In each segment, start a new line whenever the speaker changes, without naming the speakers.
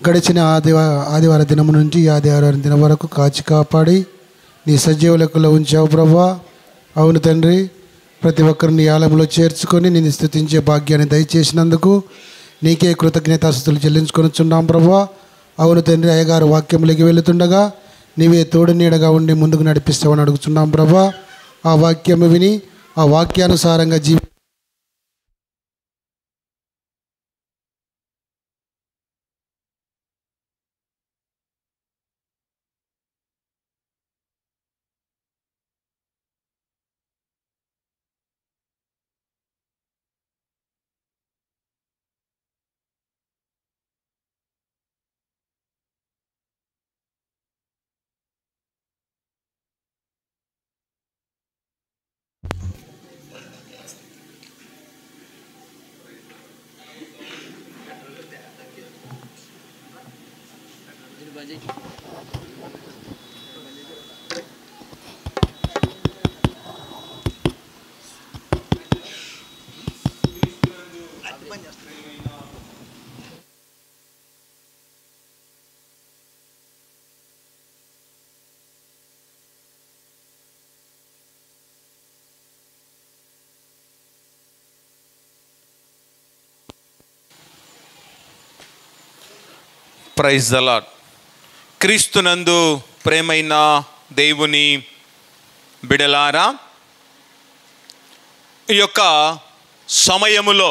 గడిచిన ఆదివార దినము నుంచి ఈ ఆదివారం దినం వరకు కాచి కాపాడి నీ సజీవ లెక్కలో ఉంచావు ప్రభువా. అవును తండ్రి, ప్రతి ఒక్కరిని ఆలయంలో చేర్చుకొని నేను స్తుతించే భాగ్యాన్ని దయచేసినందుకు నీకే కృతజ్ఞతాస్తుతులు చెల్లించుకొనిచున్నాం ప్రభువా. అవును తండ్రి, అయ్యగారు వాక్యంలోకి వెళుతుండగా నీవే తోడు నీడగా ఉండి ముందుకు నడిపిస్తావని అడుగుతున్నాం ప్రభువా. ఆ వాక్యము విని ఆ వాక్యానుసారంగా
ప్రైజ్ ద లార్డ్. క్రీస్తునందు ప్రేమైన దేవుని బిడలారా, ఈ యొక్క సమయములో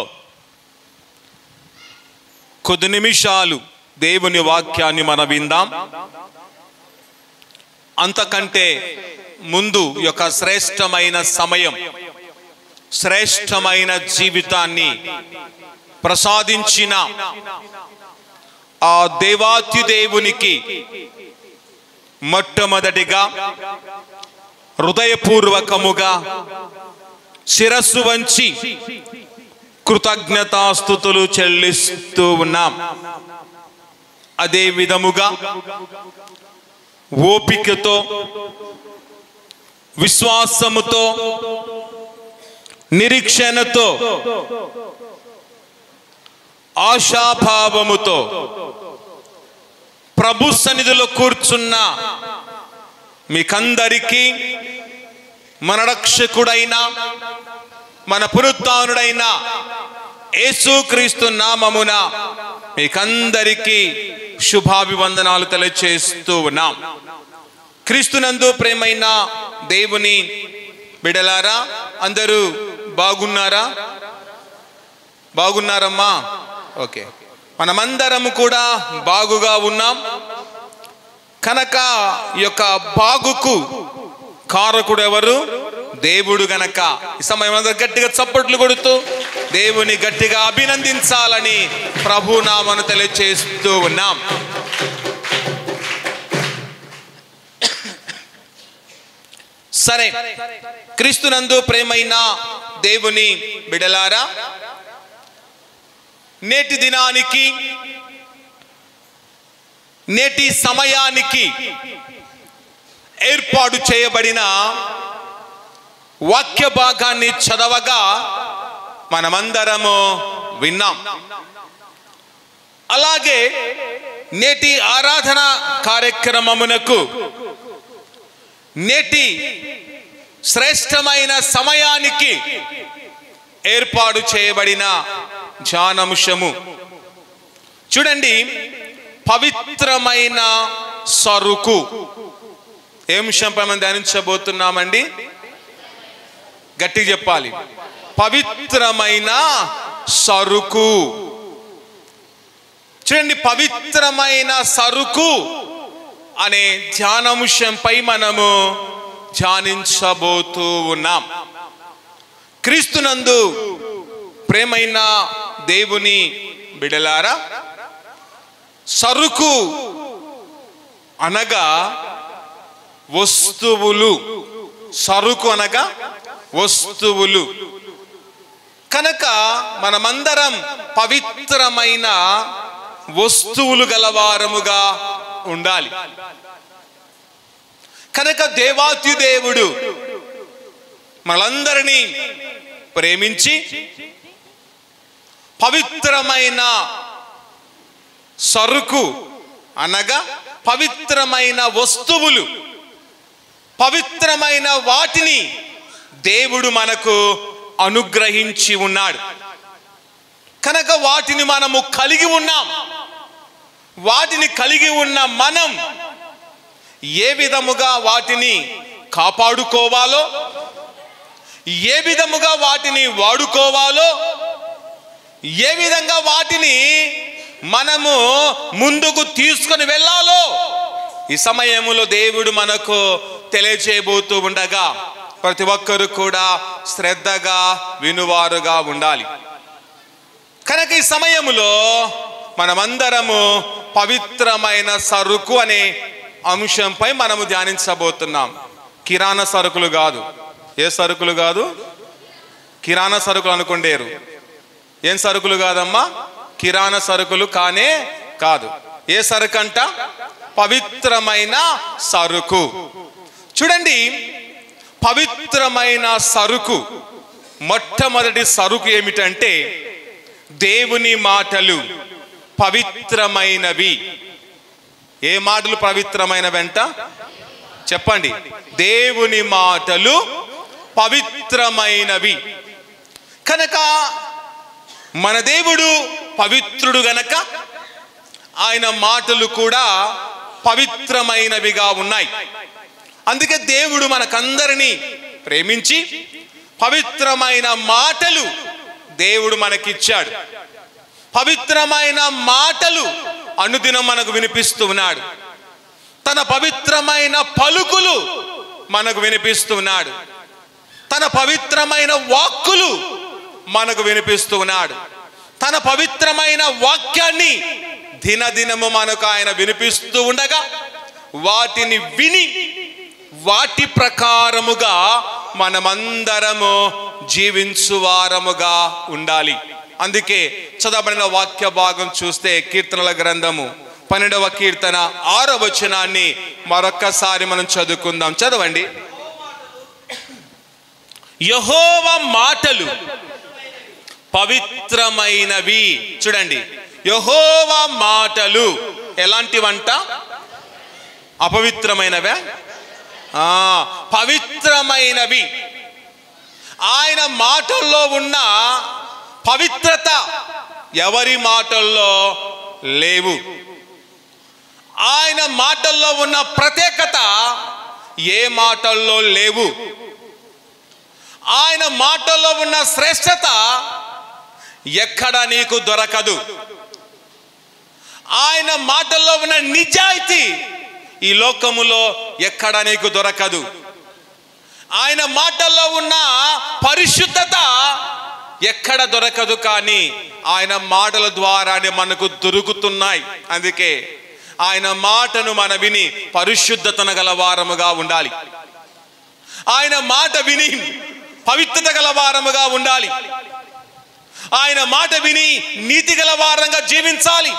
కొద్ది నిమిషాలు దేవుని వాక్యాన్ని మనం విందాం. అంతకంటే ముందు ఈ యొక్క శ్రేష్టమైన సమయం, శ్రేష్టమైన జీవితాన్ని ప్రసాదించిన ఆ దేవాత్యుదేవునికి మొట్టమొదటిగా హృదయపూర్వకముగా శిరస్సు వంచి కృతజ్ఞతాస్తుతులు చెల్లిస్తూ ఉన్నాం. అదే విధముగా ఓపికతో, విశ్వాసముతో, నిరీక్షణతో, ఆశాభావముతో ప్రభు సన్నిధిలో కూర్చున్న మీకందరికీ మన రక్షకుడైన, మన పునరుత్థానుడైన యేసుక్రీస్తు నామమున మీకందరికీ శుభాభివందనాలు తెలియజేస్తూ ఉన్నాం. క్రీస్తునందు ప్రేమైన దేవుని బిడలారా, అందరూ బాగున్నారా? బాగున్నారమ్మా? ఓకే, మనమందరము కూడా బాగుగా ఉన్నాం. కనుక ఈ యొక్క బాగుకు కారకుడు ఎవరు? దేవుడు. గనక ఈ సమయం గట్టిగా చప్పట్లు కొడుతూ దేవుని గట్టిగా అభినందించాలని ప్రభు నామను తెలియజేస్తూ ఉన్నాం. సరే, క్రీస్తునందు ప్రేమైన దేవుని బిడలారా, నేటి దినానికి, నేటి సమయానికి ఏర్పాటు చేయబడిన వాక్య భాగాన్ని చదవగా మనమందరము విన్నాం. అలాగే నేటి ఆరాధన కార్యక్రమమునకు, నేటి శ్రేష్టమైన సమయానికి ఏర్పాటు చేయబడిన ధ్యానాంశము చూడండి. పవిత్రమైన సరుకు. ఏ అంశంపై మనం ధ్యానించబోతున్నామండి? గట్టిగా చెప్పాలి. పవిత్రమైన సరుకు. చూడండి, పవిత్రమైన సరుకు అనే ధ్యానాంశంపై మనము ధ్యానించబోతూ ఉన్నాం. క్రీస్తునందు ప్రేమైన దేవుని బిడలారా, సరుకు అనగా వస్తువులు. సరుకు అనగా వస్తువులు. కనుక మనమందరం పవిత్రమైన వస్తువులు గలవారముగా ఉండాలి. కనుక దేవాత్యుదేవుడు మనందరినీ ప్రేమించి పవిత్రమైన సరుకు అనగా పవిత్రమైన వస్తువులు, పవిత్రమైన వాటిని దేవుడు మనకు అనుగ్రహించి ఉన్నాడు కనుక వాటిని మనము కలిగి ఉన్నాం. వాటిని కలిగి ఉన్న మనం ఏ విధముగా వాటిని కాపాడుకోవాలో, ఏ విధముగా వాటిని వాడుకోవాలో, ఏ విధంగా వాటిని మనము ముందుకు తీసుకొని వెళ్ళాలో ఈ సమయంలో దేవుడు మనకు తెలియజేయబోతూ ఉండగా ప్రతి ఒక్కరు కూడా శ్రద్ధగా వినువారుగా ఉండాలి. కనుక ఈ సమయంలో మనమందరము పవిత్రమైన సరుకు అనే అంశంపై మనము ధ్యానించబోతున్నాం. కిరాణా సరుకులు కాదు. ఏ సరుకులు కాదు? కిరాణా సరుకులు అనుకుండేరు. ఏం సరుకులు కాదమ్మా? కిరాణా సరుకులు కానే కాదు. ఏ సరుకు అంట? పవిత్రమైన సరుకు. చూడండి, పవిత్రమైన సరుకు, మొట్టమొదటి సరుకు ఏమిటంటే దేవుని మాటలు పవిత్రమైనవి. ఏ మాటలు పవిత్రమైనవంట? చెప్పండి. దేవుని మాటలు పవిత్రమైనవి. కనుక మన దేవుడు పవిత్రుడు గనక ఆయన మాటలు కూడా పవిత్రమైనవిగా ఉన్నాయి. అందుకే దేవుడు మనకందరినీ ప్రేమించి పవిత్రమైన మాటలు దేవుడు మనకిచ్చాడు. పవిత్రమైన మాటలు అనుదినం మనకు వినిపిస్తూ ఉన్నాడు. తన పవిత్రమైన పలుకులు మనకు వినిపిస్తూ ఉన్నాడు. తన పవిత్రమైన వాక్కులు మనకు వినిపిస్తూ ఉన్నాడు. తన పవిత్రమైన వాక్యాన్ని దినదినము మనకు ఆయన వినిపిస్తూ ఉండగా వాటిని విని వాటి ప్రకారముగా మనమందరము జీవించువారముగా ఉండాలి. అందుకే చదవబడిన వాక్య భాగం చూస్తే కీర్తనల గ్రంథము 12వ కీర్తన 6వ వచనాన్ని మరొక్కసారి మనం చదువుకుందాం. చదవండి. యెహోవా మాటలు పవిత్రమైనవి. చూడండి, యెహోవా మాటలు ఎలాంటివంట? అపవిత్రమైనవే? పవిత్రమైనవి. ఆయన మాటల్లో ఉన్న పవిత్రత ఎవరి మాటల్లో లేవు. ఆయన మాటల్లో ఉన్న ప్రత్యేకత ఏ మాటల్లో లేవు. ఆయన మాటల్లో ఉన్న శ్రేష్టత ఎక్కడ నీకు దొరకదు. ఆయన మాటల్లో ఉన్న నిజాయితీ ఈ లోకములో ఎక్కడ నీకు దొరకదు. ఆయన మాటల్లో ఉన్న పరిశుద్ధత ఎక్కడ దొరకదు. కానీ ఆయన మాటల ద్వారానే మనకు దొరుకుతున్నాయి. అందుకే ఆయన మాటను మన విని పరిశుద్ధతను గలవారముగా ఉండాలి. ఆయన మాట విని పవిత్రత గలవారముగా ఉండాలి. ఆయన మాట విని నీతి గలవారంగా జీవించాలి.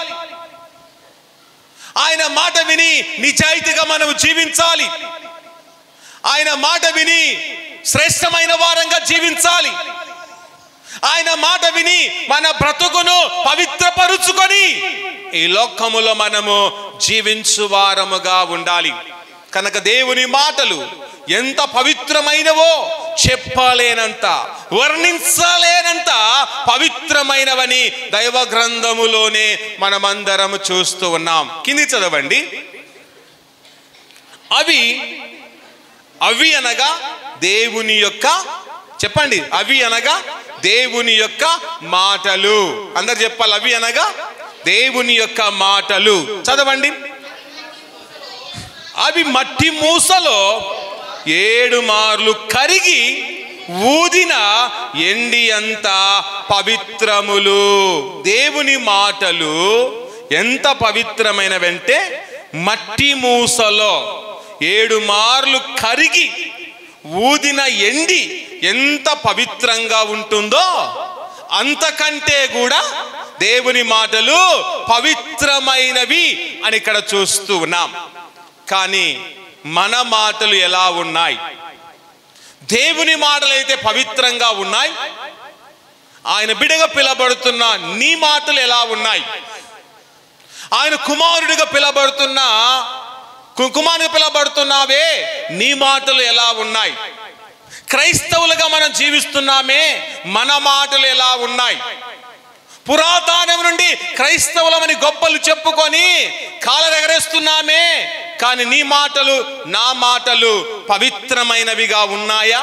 ఆయన మాట విని నిజాయితీగా మనం జీవించాలి. ఆయన మాట విని శ్రేష్టమైన వారంగా జీవించాలి. ఆయన మాట విని మన బ్రతుకును పవిత్రపరుచుకొని ఈ లోకములో మనము జీవించువారముగా ఉండాలి. కనుక దేవుని మాటలు ఎంత పవిత్రమైనవో చెప్పలేనంత, వర్ణించలేనంత పవిత్రమైనవని దైవ గ్రంథములోనే మనమందరము చూస్తూ ఉన్నాం. కింది చదవండి. అవి అనగా దేవుని యొక్క, చెప్పండి, అవి అనగా దేవుని యొక్క మాటలు. అందరు చెప్పాలి. అవి అనగా దేవుని యొక్క మాటలు. చదవండి. అవి మట్టి మూసలో 7 మార్లు కరిగి ఊదిన ఎండి అంత పవిత్రములు. దేవుని మాటలు ఎంత పవిత్రమైనవంటే మట్టి మూసలో 7 మార్లు కరిగి ఊదిన ఎండి ఎంత పవిత్రంగా ఉంటుందో అంతకంటే కూడా దేవుని మాటలు పవిత్రమైనవి అని ఇక్కడ చూస్తూ ఉన్నాం. కానీ మన మాటలు ఎలా ఉన్నాయి? దేవుని మాటలు అయితే పవిత్రంగా ఉన్నాయి. ఆయన బిడ్డగా పిలబడుతున్న నీ మాటలు ఎలా ఉన్నాయి? ఆయన కుమారుడిగా పిలబడుతున్నావే, నీ మాటలు ఎలా ఉన్నాయి? క్రైస్తవులుగా మనం జీవిస్తున్నామే, మన మాటలు ఎలా ఉన్నాయి? పురాతనం నుండి క్రైస్తవులమని గొప్పలు చెప్పుకొని కాలరెగరేస్తున్నామే, కానీ నీ మాటలు నా మాటలు పవిత్రమైనవిగా ఉన్నాయా?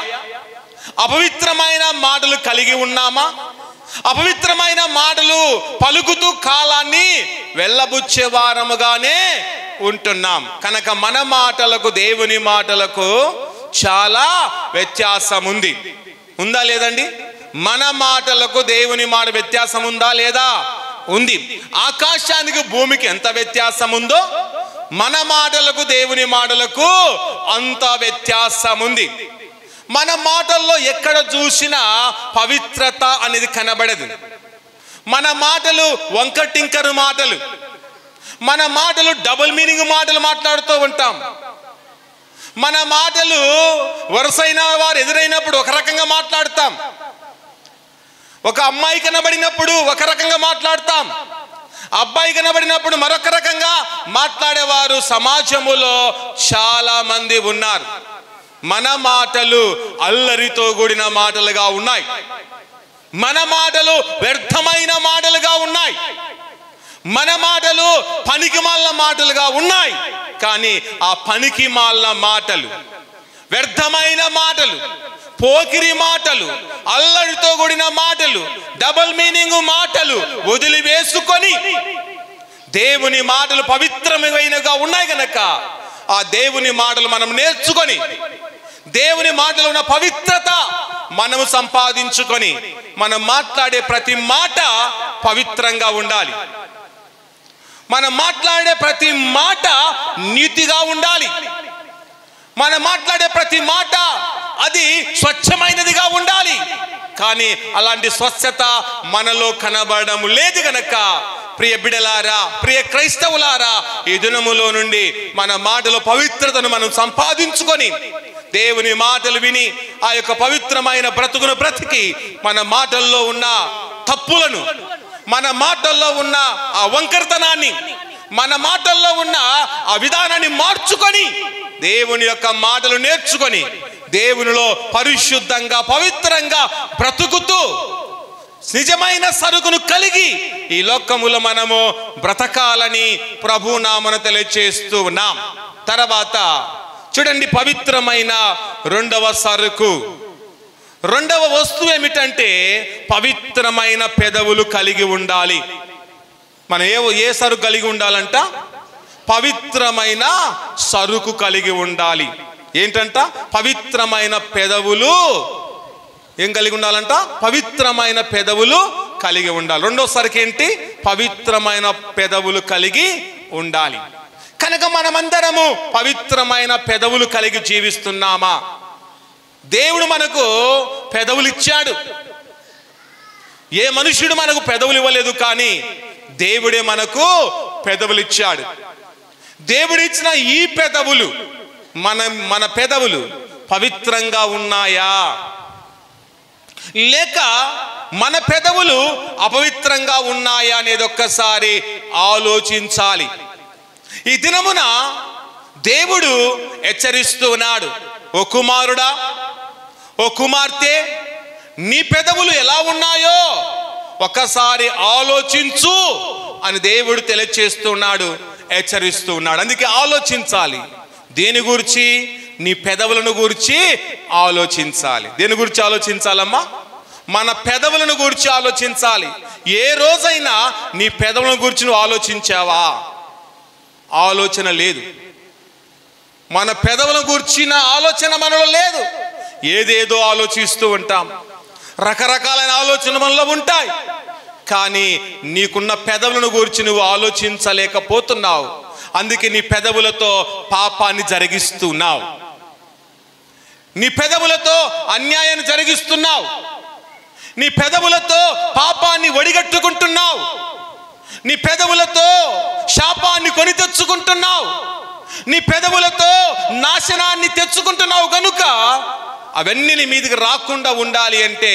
అపవిత్రమైన మాటలు కలిగి ఉన్నామా? అపవిత్రమైన మాటలు పలుకుతూ కాలాన్ని వెళ్ళబుచ్చే వారముగానే ఉంటున్నాం. కనుక మన మాటలకు దేవుని మాటలకు చాలా వ్యత్యాసం ఉంది. ఉందా లేదండి? మన మాటలకు దేవుని మాట వ్యత్యాసం ఉందా లేదా? ఉంది. ఆకాశానికి భూమికి ఎంత వ్యత్యాసం ఉందో మన మాటలకు దేవుని మాటలకు అంత వ్యత్యాసం ఉంది. మన మాటల్లో ఎక్కడ చూసినా పవిత్రత అనేది కనబడదు. మన మాటలు వంకటింకరు మాటలు, మన మాటలు డబుల్ మీనింగ్ మాటలు మాట్లాడుతూ ఉంటాం. మన మాటలు వరుసైన వారు ఎదురైనప్పుడు ఒక రకంగా మాట్లాడతాం, ఒక అమ్మాయి కనబడినప్పుడు ఒక రకంగా మాట్లాడతాం, అబ్బాయి కనబడినప్పుడు మరొక రకంగా మాట్లాడేవారు సమాజములో చాలా మంది ఉన్నారు. మన మాటలు అల్లరితో కూడిన మాటలుగా ఉన్నాయి. మన మాటలు వ్యర్థమైన మాటలుగా ఉన్నాయి. మన మాటలు పనికిమాలిన మాటలుగా ఉన్నాయి. కానీ ఆ పనికిమాలిన మాటలు, వ్యర్థమైన మాటలు, పోకిరి మాటలు, అల్లరితో కూడిన మాటలు, డబుల్ మీనింగ్ మాటలు వదిలివేసుకొని దేవుని మాటలు పవిత్రమైనవిగా ఉన్నాయి కనుక ఆ దేవుని మాటలు మనం నేర్చుకొని దేవుని మాటలో ఉన్న పవిత్రత మనము సంపాదించుకొని మనం మాట్లాడే ప్రతి మాట పవిత్రంగా ఉండాలి. మనం మాట్లాడే ప్రతి మాట నీతిగా ఉండాలి. మనం మాట్లాడే ప్రతి మాట అది స్వచ్ఛమైనదిగా ఉండాలి. కానీ అలాంటి స్వచ్ఛత మనలో కనబడడం లేదు గనక ప్రియ బిడలారా, ప్రియ క్రైస్తవులారా, ఈ దినములో నుండి మన మాటలో పవిత్రతను మనం సంపాదించుకొని దేవుని మాటలు విని ఆ యొక్క పవిత్రమైన బ్రతుకును బ్రతికి మన మాటల్లో ఉన్న తప్పులను, మన మాటల్లో ఉన్న ఆ వంకరతనాన్ని, మన మాటల్లో ఉన్న ఆ విధానాన్ని మార్చుకొని దేవుని యొక్క మాటలు నేర్చుకొని దేవునిలో పరిశుద్ధంగా పవిత్రంగా బ్రతుకుతూ నిజమైన సరుకును కలిగి ఈ లోకములో మనము బ్రతకాలని ప్రభు నామమున తెలియజేస్తూ ఉన్నాం. తర్వాత చూడండి, పవిత్రమైన రెండవ సరుకు, రెండవ వస్తువు ఏమిటంటే పవిత్రమైన పెదవులు కలిగి ఉండాలి. మనం ఏ సరుకు కలిగి ఉండాలంట? పవిత్రమైన సరుకు కలిగి ఉండాలి. ఏంటంట? పవిత్రమైన పెదవులు ఏం కలిగి ఉండాలంట? పవిత్రమైన పెదవులు కలిగి ఉండాలి. రెండో సరుకు ఏంటి? పవిత్రమైన పెదవులు కలిగి ఉండాలి. కనుక మనమందరము పవిత్రమైన పెదవులు కలిగి జీవిస్తున్నామా? దేవుడు మనకు పెదవులు ఇచ్చాడు. ఏ మనుష్యుడు మనకు పెదవులు ఇవ్వలేదు, కానీ దేవుడే మనకు పెదవులు ఇచ్చాడు. దేవుడు ఇచ్చిన ఈ పెదవులు మన పెదవులు పవిత్రంగా ఉన్నాయా, లేక మన పెదవులు అపవిత్రంగా ఉన్నాయా అనేది ఒక్కసారి ఆలోచించాలి. ఈ దినమున దేవుడు హెచ్చరిస్తూ ఉన్నాడు, ఓ కుమారుడా, ఓ కుమార్తె, నీ పెదవులు ఎలా ఉన్నాయో ఒకసారి ఆలోచించు అని దేవుడు తెలియచేస్తున్నాడు, హెచ్చరిస్తూ ఉన్నాడు. అందుకే ఆలోచించాలి. దేని గురించి? నీ పెదవులను గురించి ఆలోచించాలి. దేని గురించి ఆలోచించాలమ్మా? మన పెదవులను గురించి ఆలోచించాలి. ఏ రోజైనా నీ పెదవులను గురించి నువ్వు ఆలోచించావా? ఆలోచన లేదు. మన పెదవులను గురించిన ఆలోచన మనలో లేదు. ఏదేదో ఆలోచిస్తూ ఉంటాం, రకరకాలైన ఆలోచనలు మనలో ఉంటాయి. కానీ నీకున్న పెదవులను గురించి నువ్వు ఆలోచించలేకపోతున్నావు. అందుకే నీ పెదవులతో పాపాన్ని జరిగిస్తున్నావు, నీ పెదవులతో అన్యాయాన్ని జరిగిస్తున్నావు, నీ పెదవులతో పాపాన్ని ఒడిగట్టుకుంటున్నావు, నీ పెదవులతో శాపాన్ని కొని తెచ్చుకుంటున్నావు, నీ పెదవులతో నాశనాన్ని తెచ్చుకుంటున్నావు. కనుక అవన్నీ నీ మీదకి రాకుండా ఉండాలి అంటే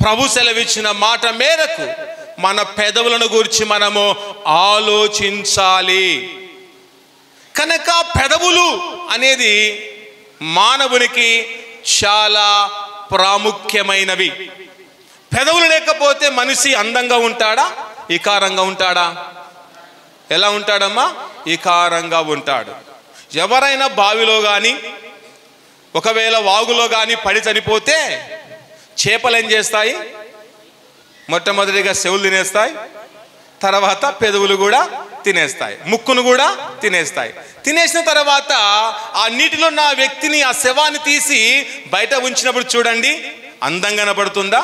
ప్రభు సెలవిచ్చిన మాట మేరకు మన పెదవులను గురించి మనము ఆలోచించాలి. కనుక పెదవులు అనేది మానవునికి చాలా ప్రాముఖ్యమైనవి. పెదవులు లేకపోతే మనిషి అందంగా ఉంటాడా, వికారంగా ఉంటాడా? ఎలా ఉంటాడమ్మా? వికారంగా ఉంటాడు. ఎవరైనా బావిలో కానీ ఒకవేళ వాగులో కానీ పడి చనిపోతే చేపలు ఏం చేస్తాయి? మొట్టమొదటిగా చెవులు తినేస్తాయి, తర్వాత పెదవులు కూడా తినేస్తాయి, ముక్కును కూడా తినేస్తాయి. తినేసిన తర్వాత ఆ నీటిలో ఉన్న వ్యక్తిని, ఆ శవాన్ని తీసి బయట ఉంచినప్పుడు చూడండి, అందంగా కనపడుతుందా?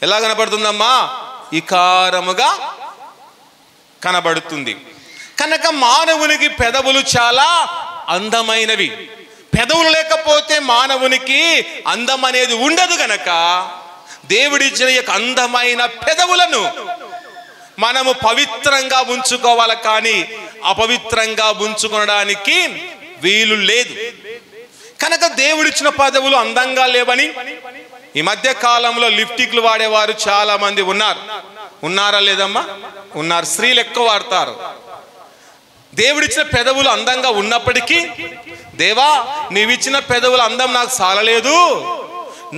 ఎలా కనపడుతుందమ్మా? వికారముగా కనబడుతుంది. కనుక మానవునికి పెదవులు చాలా అందమైనవి. పెదవులు లేకపోతే మానవునికి అందం అనేది ఉండదు. గనక దేవుడిచ్చిన యొక్క అందమైన పెదవులను మనము పవిత్రంగా ఉంచుకోవాలి, కానీ అపవిత్రంగా ఉంచుకోవడానికి వీలు లేదు. కనుక దేవుడిచ్చిన పెదవులు అందంగా లేవని ఈ మధ్య కాలంలో లిప్టిక్లు వాడేవారు చాలా మంది ఉన్నారు. ఉన్నారా లేదమ్మా? ఉన్నారు. స్త్రీలు ఎక్కువ వాడతారు. దేవుడిచ్చిన పెదవులు అందంగా ఉన్నప్పటికీ, దేవా నీవిచ్చిన పెదవుల అందం నాకు చాలలేదు,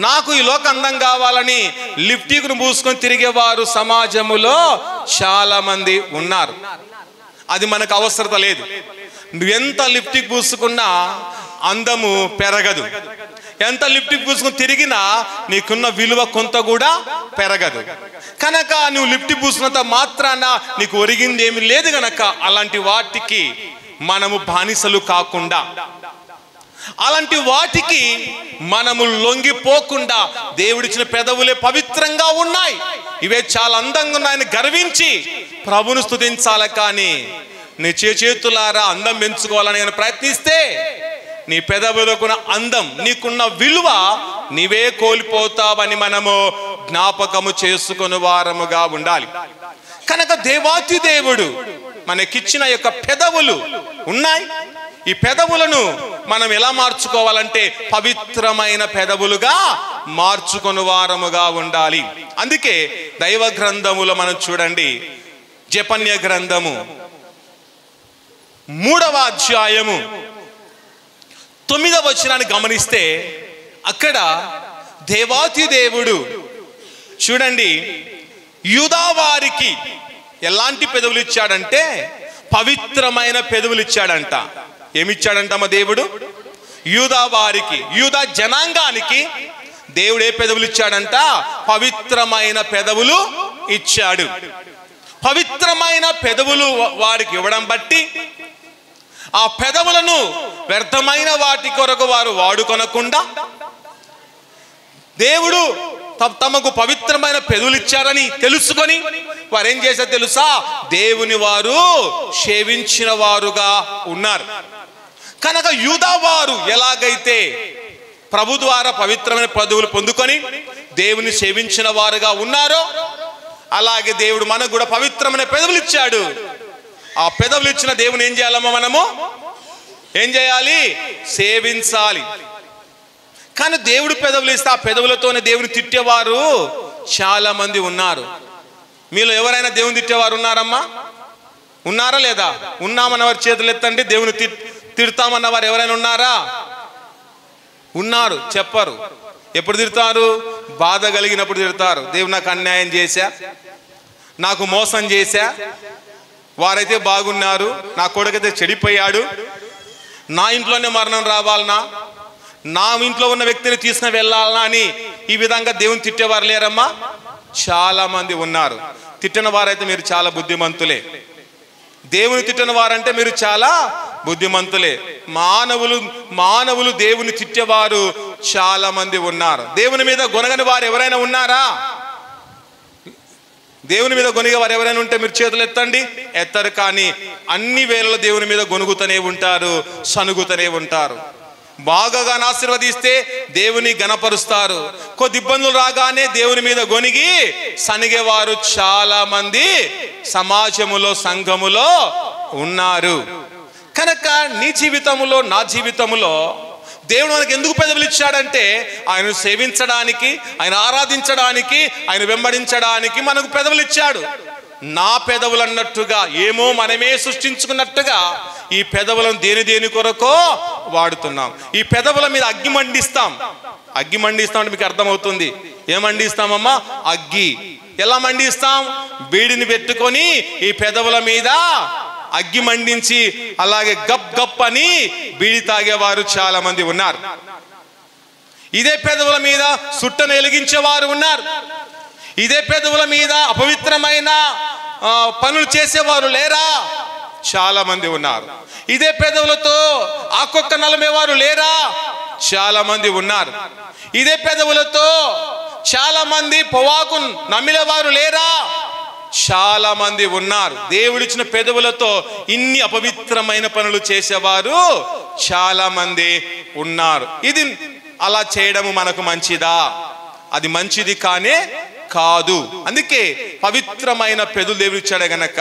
నాకు ఈ లోక అందం కావాలని లిప్టిక్ను పూసుకొని తిరిగేవారు సమాజములో చాలా మంది ఉన్నారు. అది మనకు అవసరత లేదు. నువ్వెంత లిప్టిక్ పూసుకున్నా అందము పెరగదు. ఎంత లిప్టిక్ పూసుకుని తిరిగినా నీకున్న విలువ కొంత కూడా పెరగదు. కనుక నువ్వు లిప్టిక్ పూసుకున్నంత మాత్రాన నీకు ఒరిగింది ఏమి లేదు. గనక అలాంటి వాటికి మనము బానిసలు కాకుండా, అలాంటి వాటికి మనము లొంగిపోకుండా, దేవుడిచ్చిన పెదవులే పవిత్రంగా ఉన్నాయి, ఇవే చాలా అందంగా ఉన్నాయని గర్వించి ప్రభువును స్తుతించాలి. కానీ నీ చేతులారా అందం పెంచుకోవాలని ప్రయత్నిస్తే నీ పెదవులకున్న అందం, నీకున్న విలువ నీవే కోల్పోతావని మనము జ్ఞాపకము చేసుకుని వారముగా ఉండాలి. కనుక దేవాతి దేవుడు మనకిచ్చిన యొక్క పెదవులు ఉన్నాయి. ఈ పెదవులను మనం ఎలా మార్చుకోవాలంటే పవిత్రమైన పెదవులుగా మార్చుకుని వారముగా ఉండాలి. అందుకే దైవ గ్రంథములో మనం చూడండి, జెఫన్యా గ్రంథము 3వ అధ్యాయము 9వ వచనాన్ని గమనిస్తే అక్కడ దేవాతి దేవుడు చూడండి, యూదా వారికి ఎలాంటి పెదవులు ఇచ్చాడంటే పవిత్రమైన పెదవులు ఇచ్చాడంట. ఏమిచ్చాడంట మా దేవుడు? యూదా వారికి, యూదా జనాంగానికి దేవుడు ఏ పెదవులు ఇచ్చాడంట? పవిత్రమైన పెదవులు ఇచ్చాడు. పవిత్రమైన పెదవులు వారికి ఇవ్వడం బట్టి ఆ పెదవులను వ్యర్థమైన వాటి కొరకు వారు వాడుకొనకుండా, దేవుడు తమకు పవిత్రమైన పెదవులు ఇచ్చారని తెలుసుకొని వారు ఏం చేశారు తెలుసా? దేవుని వారు సేవించిన వారుగా ఉన్నారు. కనుక యూదా వారు ఎలాగైతే ప్రభు ద్వారా పవిత్రమైన పెదవులు పొందుకొని దేవుని సేవించిన వారుగా ఉన్నారో, అలాగే దేవుడు మనకు కూడా పవిత్రమైన పెదవులు ఇచ్చాడు. ఆ పెదవులు ఇచ్చిన దేవుని ఏం చేయాలమ్మా? మనము ఏం చేయాలి? సేవించాలి. కానీ దేవుడు పెదవులు ఇస్తే ఆ పెదవులతోనే దేవుని తిట్టేవారు చాలా మంది ఉన్నారు. మీలో ఎవరైనా దేవుని తిట్టేవారు ఉన్నారమ్మా? ఉన్నారా లేదా? ఉన్నామన్నవారు చేతులు ఎత్తండి. దేవుని తిడతామన్నవారు ఎవరైనా ఉన్నారా? ఉన్నారు. చెప్పరు. ఎప్పుడు తిడతారు? బాధ కలిగినప్పుడు తిడతారు. దేవుడు నాకు అన్యాయం చేశా, నాకు మోసం చేశా, వారైతే బాగున్నారు, నా కొడుకైతే చెడిపోయాడు, నా ఇంట్లోనే మరణం రావాలనా, నా ఇంట్లో ఉన్న వ్యక్తిని తీసుకుని వెళ్ళాలనా అని ఈ విధంగా దేవుని తిట్టేవారు లేరమ్మా? చాలా మంది ఉన్నారు. తిట్టిన వారైతే మీరు చాలా బుద్ధిమంతులే. దేవుని తిట్టిన వారంటే మీరు చాలా బుద్ధిమంతులే. మానవులు దేవుని తిట్టేవారు చాలా మంది ఉన్నారు. దేవుని మీద గొనగని వారు ఎవరైనా ఉన్నారా? దేవుని మీద గొనిగే వారు ఎవరైనా ఉంటే మీరు చేతులు ఎత్తండి. ఎత్తరు. కానీ అన్ని వేళలో దేవుని మీద గొనుగుతూనే ఉంటారు, సనుగుతూనే ఉంటారు. బాగా ఆశీర్వదిస్తే దేవుని గణపరుస్తారు. కొద్ది ఇబ్బందులు రాగానే దేవుని మీద గొనిగి సనిగేవారు చాలా మంది సమాజములో, సంఘములో ఉన్నారు. కనుక నీ జీవితములో, నా జీవితములో దేవుడు మనకు ఎందుకు పెదవులు ఇచ్చాడంటే ఆయనను సేవించడానికి, ఆయన ఆరాధించడానికి, ఆయన వెంబడించడానికి మనకు పెదవులు ఇచ్చాడు. నా పెదవులు అన్నట్టుగా, ఏమో మనమే సృష్టించుకున్నట్టుగా ఈ పెదవులను దేని కొరకో వాడుతున్నాం. ఈ పెదవుల మీద అగ్గి మండిస్తాం. అగ్గి మండిస్తాం అంటే మీకు అర్థమవుతుంది. ఏం మండిస్తామమ్మా? అగ్గి. ఎలా మండిస్తాం? బీడిని పెట్టుకొని ఈ పెదవుల మీద అగ్గి మండించి అలాగే గప్ గప్ అని బీడి తాగేవారు చాలా మంది ఉన్నారు. ఇదే పెదవుల మీద సుట్టను వెలిగించేవారు ఉన్నారు. ఇదే పెదవుల మీద అపవిత్రమైన పనులు చేసేవారు లేరా? చాలా మంది ఉన్నారు. ఇదే పెదవులతో ఆకొక్క నలమేవారు లేరా? చాలా మంది ఉన్నారు. ఇదే పెదవులతో చాలా మంది పొవాకు నమిలేవారు లేరా? చాలా మంది ఉన్నారు. దేవుడిచ్చిన పెదవులతో ఇన్ని అపవిత్రమైన పనులు చేసేవారు చాలా మంది ఉన్నారు. ఇది అలా చేయడము మనకు మంచిదా? అది మంచిది కానే కాదు. అందుకే పవిత్రమైన పెదవులు దేవుడు ఇచ్చాడు గనక,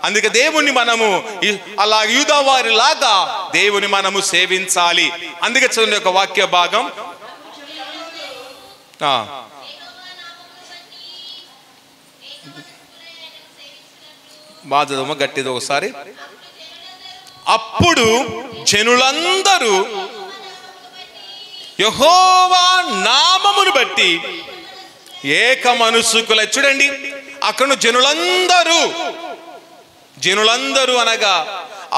అందుకే దేవుణ్ణి మనము అలా యూదా వారి లాగా దేవుని మనము సేవించాలి. అందుకే చదువుని ఒక వాక్య భాగం బాధ గట్టిది ఒకసారి. అప్పుడు జనులందరూ యెహోవా నామమును బట్టి ఏక మనస్సుకులై. చూడండి, అక్కడ జనులందరూ అనగా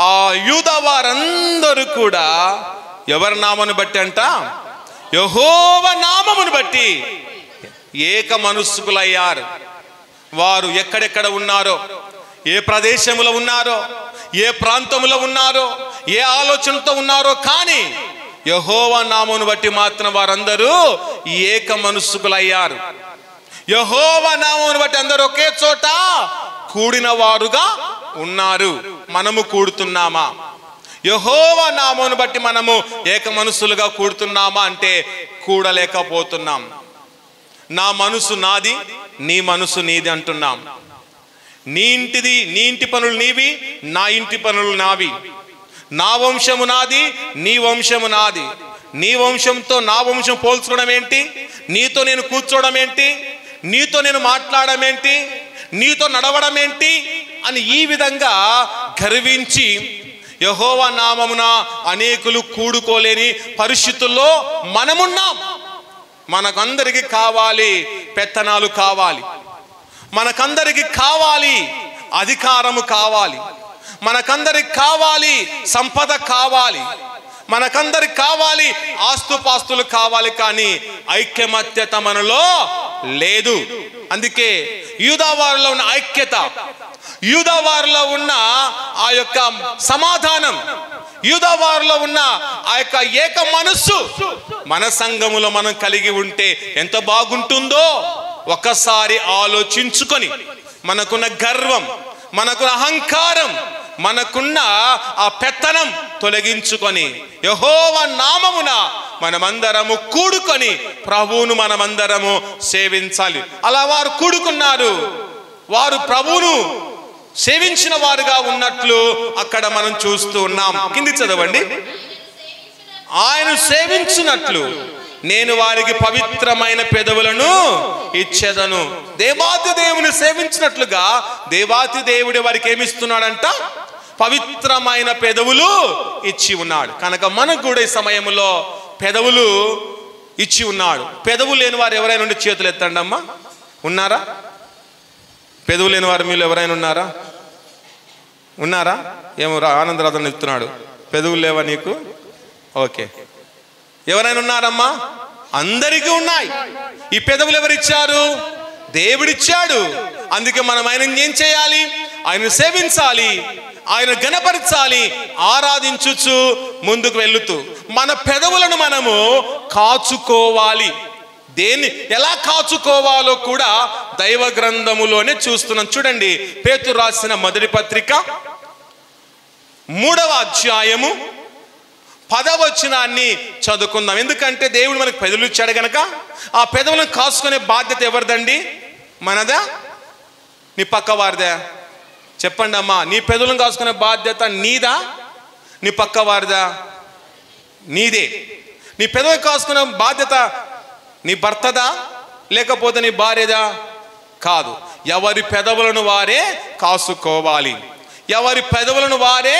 ఆ యూదా వారందరూ కూడా ఎవరి నామమును బట్టి అంట? యెహోవా నామమును బట్టి ఏక మనస్సుకులయ్యారు. వారు ఎక్కడెక్కడ ఉన్నారో, ఏ ప్రదేశంలో ఉన్నారో, ఏ ప్రాంతంలో ఉన్నారో, ఏ ఆలోచనతో ఉన్నారో, కానీ యెహోవా నామమును బట్టి మాత్రం వారందరూ ఏక మనస్సుకులయ్యారు. యెహోవా నామమును బట్టి అందరూ ఒకే చోట కూడిన వారుగా ఉన్నారు. మనము కూడుతున్నామా? యెహోవా నామమును బట్టి మనము ఏక మనస్సులుగా కూడుతున్నామా అంటే కూడలేకపోతున్నాం. నా మనసు నాది, నీ మనసు నీది అంటున్నాం. నీ ఇంటి పనులు నీవి, నా ఇంటి పనులు నావి. నా వంశము నాది, నీ వంశము నాది. నీ వంశంతో నా వంశం పోల్చుకోవడం ఏంటి? నీతో నేను కూర్చోవడం ఏంటి? నీతో నేను మాట్లాడడం ఏంటి? నీతో నడవడం ఏంటి అని ఈ విధంగా గర్వించి యెహోవా నామమున అనేకులు కూడుకోలేని పరిస్థితుల్లో మనమున్నాం. మనకందరికి కావాలి పెత్తనాలు కావాలి, మనకందరికి కావాలి అధికారము కావాలి, మనకందరికి కావాలి సంపద కావాలి, మనకందరికి కావాలి ఆస్తుపాస్తులు కావాలి, కానీ ఐక్యమత్యత మనలో లేదు. అందుకే యూదావారిలో ఉన్న ఐక్యత, యూదావారిలో ఉన్న ఆ యొక్క సమాధానం, యూదావారిలో ఉన్న ఆ యొక్క ఏక మనస్సు మన సంఘములో మనం కలిగి ఉంటే ఎంత బాగుంటుందో ఒకసారి ఆలోచించుకొని, మనకున్న గర్వం, మనకున్న అహంకారం, మనకున్న ఆ పెత్తనం తొలగించుకొని యెహోవా నామమున మనమందరము కూడుకొని ప్రభువును మనమందరము సేవించాలి. అలా వారు కూడుకున్నారు. వారు ప్రభువును సేవించిన వారుగా ఉన్నట్లు అక్కడ మనం చూస్తూ ఉన్నాం. కింది చదవండి. ఆయన సేవించినట్లు నేను వారికి పవిత్రమైన పెదవులను ఇచ్చేదను. దేవాతి దేవుని సేవించినట్లుగా దేవాతి దేవుడి వారికి ఏమిస్తున్నాడంట? పవిత్రమైన పెదవులు ఇచ్చి ఉన్నాడు. కనుక మనకు కూడా ఈ సమయంలో పెదవులు ఇచ్చి ఉన్నాడు. పెదవులు లేని వారు ఎవరైనా ఉండి చేతులు ఎత్తండి అమ్మా. ఉన్నారా? పెదవు లేని వారు మీరు ఎవరైనా ఉన్నారా? ఉన్నారా? ఏమో ఆనందరాధన చెప్తున్నాడు, పెదవులు లేవా నీకు? ఓకే, ఎవరైనా ఉన్నారమ్మా? అందరికీ ఉన్నాయి. ఈ పెదవులు ఎవరిచ్చారు? దేవుడిచ్చాడు. అందుకే మనం ఆయనను ఏం చేయాలి? ఆయనను సేవించాలి, ఆయన ఘనపరచాలి, ఆరాధించుచు ముందుకు వెళ్తూ మన పెదవులను మనము కాచుకోవాలి. దేన్ని ఎలా కాచుకోవాలో కూడా దైవ గ్రంథములోనే చూస్తున్నాం. చూడండి, పేతురు రాసిన మొదటి పత్రిక 3వ అధ్యాయము 10వ వచనాన్ని చదువుకుందాం. ఎందుకంటే దేవుడు మనకు పెదవులు ఇచ్చాడు కనుక ఆ పెదవులను కాచుకునే బాధ్యత ఎవరిదండి? మనదా? నీ పక్క వారిదా? చెప్పండి అమ్మా. నీ పెదవులను కాచుకునే బాధ్యత నీదా, నీ పక్క వారిదా? నీదే. నీ పెదవి కాచుకునే బాధ్యత నీ భర్తదా లేకపోతే నీ భార్యదా? కాదు. ఎవరి పెదవులను వారే కాసుకోవాలి, ఎవరి పెదవులను వారే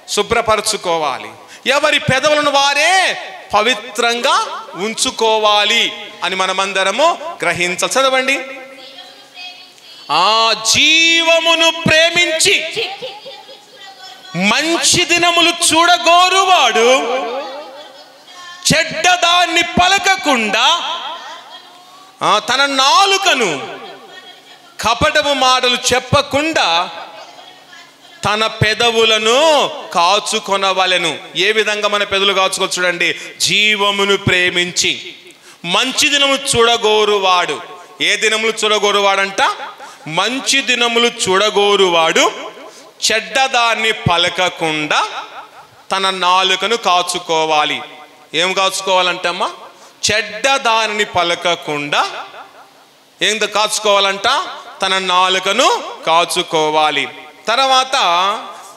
శుభ్రపరచుకోవాలి, ఎవరి పెదవులను వారే పవిత్రంగా ఉంచుకోవాలి అని మనమందరము గ్రహించాలి. చదవండి. ఆ జీవమును ప్రేమించి మంచి దినములు చూడగోరువాడు చెడ్డదాన్ని పలకకుండా తన నాలుకను కపటపు మాటలు చెప్పకుండా తన పెదవులను కాచుకొనవలెను. ఏ విధంగా మన పెదవులు కాచుకోవచ్చు చూడండి. జీవమును ప్రేమించి మంచి దినము చూడగోరువాడు. ఏ దినములు చూడగోరువాడంట? మంచి దినములు చూడగోరువాడు చెడ్డదాన్ని పలకకుండా తన నాలుకను కాచుకోవాలి. ఏం కాచుకోవాలంటమ్మా? చెడ్డదానిని పలకకుండా ఏం కాచుకోవాలంట? తన నాలుకను కాచుకోవాలి. తర్వాత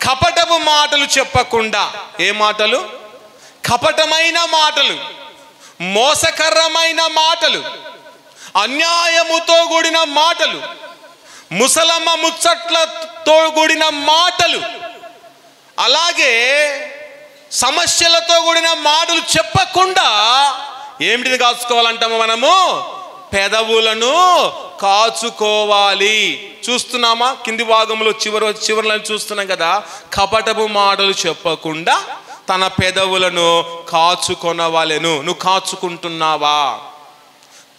కపటపు మాటలు చెప్పకుండా. ఏ మాటలు? కపటమైన మాటలు, మోసకరమైన మాటలు, అన్యాయముతో కూడిన మాటలు, ముసలమ్మ ముచ్చట్లతో కూడిన మాటలు, అలాగే సమస్యలతో కూడిన మాటలు చెప్పకుండా ఏమిటిని కాచుకోవాలంటాము మనము? పెదవులను కాచుకోవాలి. చూస్తున్నామా? కింది భాగంలో చివరిలో చూస్తున్నాం కదా. కపటపు మాటలు చెప్పకుండా తన పెదవులను కాచుకొనవలెను. నువ్వు కాచుకుంటున్నావా?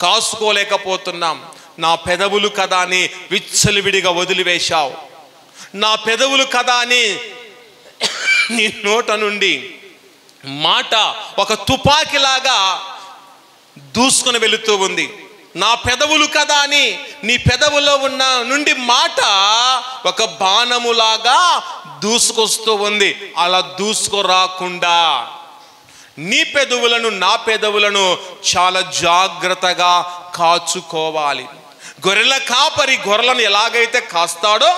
కాచుకోలేకపోతున్నాం. నా పెదవులు కదా అని విచ్చలవిడిగా వదిలివేశావు. నా పెదవులు కదా అని నీ నోట నుండి మాట ఒక తుపాకీలాగా దూసుకొని వెళుతూ ఉంది. నా పెదవులు కదా అని నీ పెదవులో ఉన్న నుండి మాట ఒక బాణములాగా దూసుకొస్తూ ఉంది. అలా దూసుకురాకుండా నీ పెదవులను, నా పెదవులను చాలా జాగ్రత్తగా కాచుకోవాలి. గొర్రెల కాపరి గొర్రెలను ఎలాగైతే కాస్తాడో,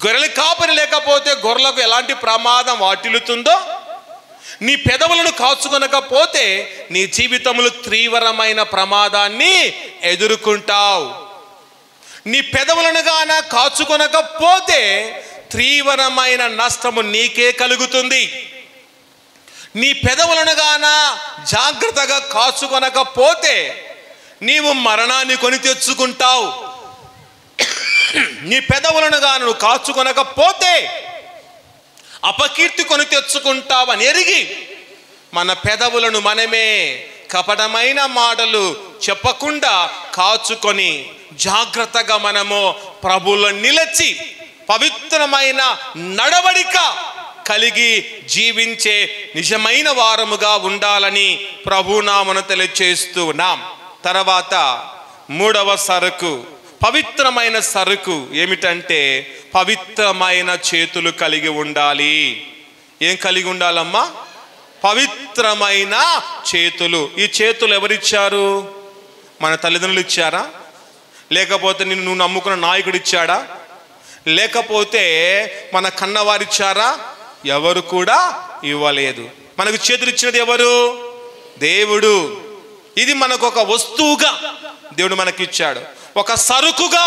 గొర్రెల కాపరి లేకపోతే గొర్రెలకు ఎలాంటి ప్రమాదం వాటిల్లుతుందో, నీ పెదవులను కాచుకొనకపోతే నీ జీవితంలో తీవ్రమైన ప్రమాదాన్ని ఎదుర్కొంటావు. నీ పెదవులను గాన కాచుకొనకపోతే తీవ్రమైన నష్టము నీకే కలుగుతుంది. నీ పెదవులను గాన జాగ్రత్తగా కాచుకొనకపోతే నీవు మరణాన్ని కొని తెచ్చుకుంటావు. నీ పెదవులను గాన నువ్వు కాచుకొనకపోతే అపకీర్తి కొని తెచ్చుకుంటావని ఎరిగి మన పెదవులను మనమే కపటమైన మాటలు చెప్పకుండా కాచుకొని జాగ్రత్తగా మనము ప్రభువులో నిలిచి పవిత్రమైన నడవడిక కలిగి జీవించే నిజమైన వారముగా ఉండాలని ప్రభునామను తెలియచేస్తున్నాం. తర్వాత మూడవ సరుకు, పవిత్రమైన సరుకు ఏమిటంటే పవిత్రమైన చేతులు కలిగి ఉండాలి. ఏం కలిగి ఉండాలమ్మా? పవిత్రమైన చేతులు. ఈ చేతులు ఎవరిచ్చారు? మన తల్లిదండ్రులు ఇచ్చారా? లేకపోతే నువ్వు నమ్ముకున్న నాయకుడు ఇచ్చాడా? లేకపోతే మన కన్నవారిచ్చారా? ఎవరు కూడా ఇవ్వలేదు. మనకు చేతులు ఇచ్చినది ఎవరు? దేవుడు. ఇది మనకు ఒక వస్తువుగా దేవుడు మనకిచ్చాడు, ఒక సరుకుగా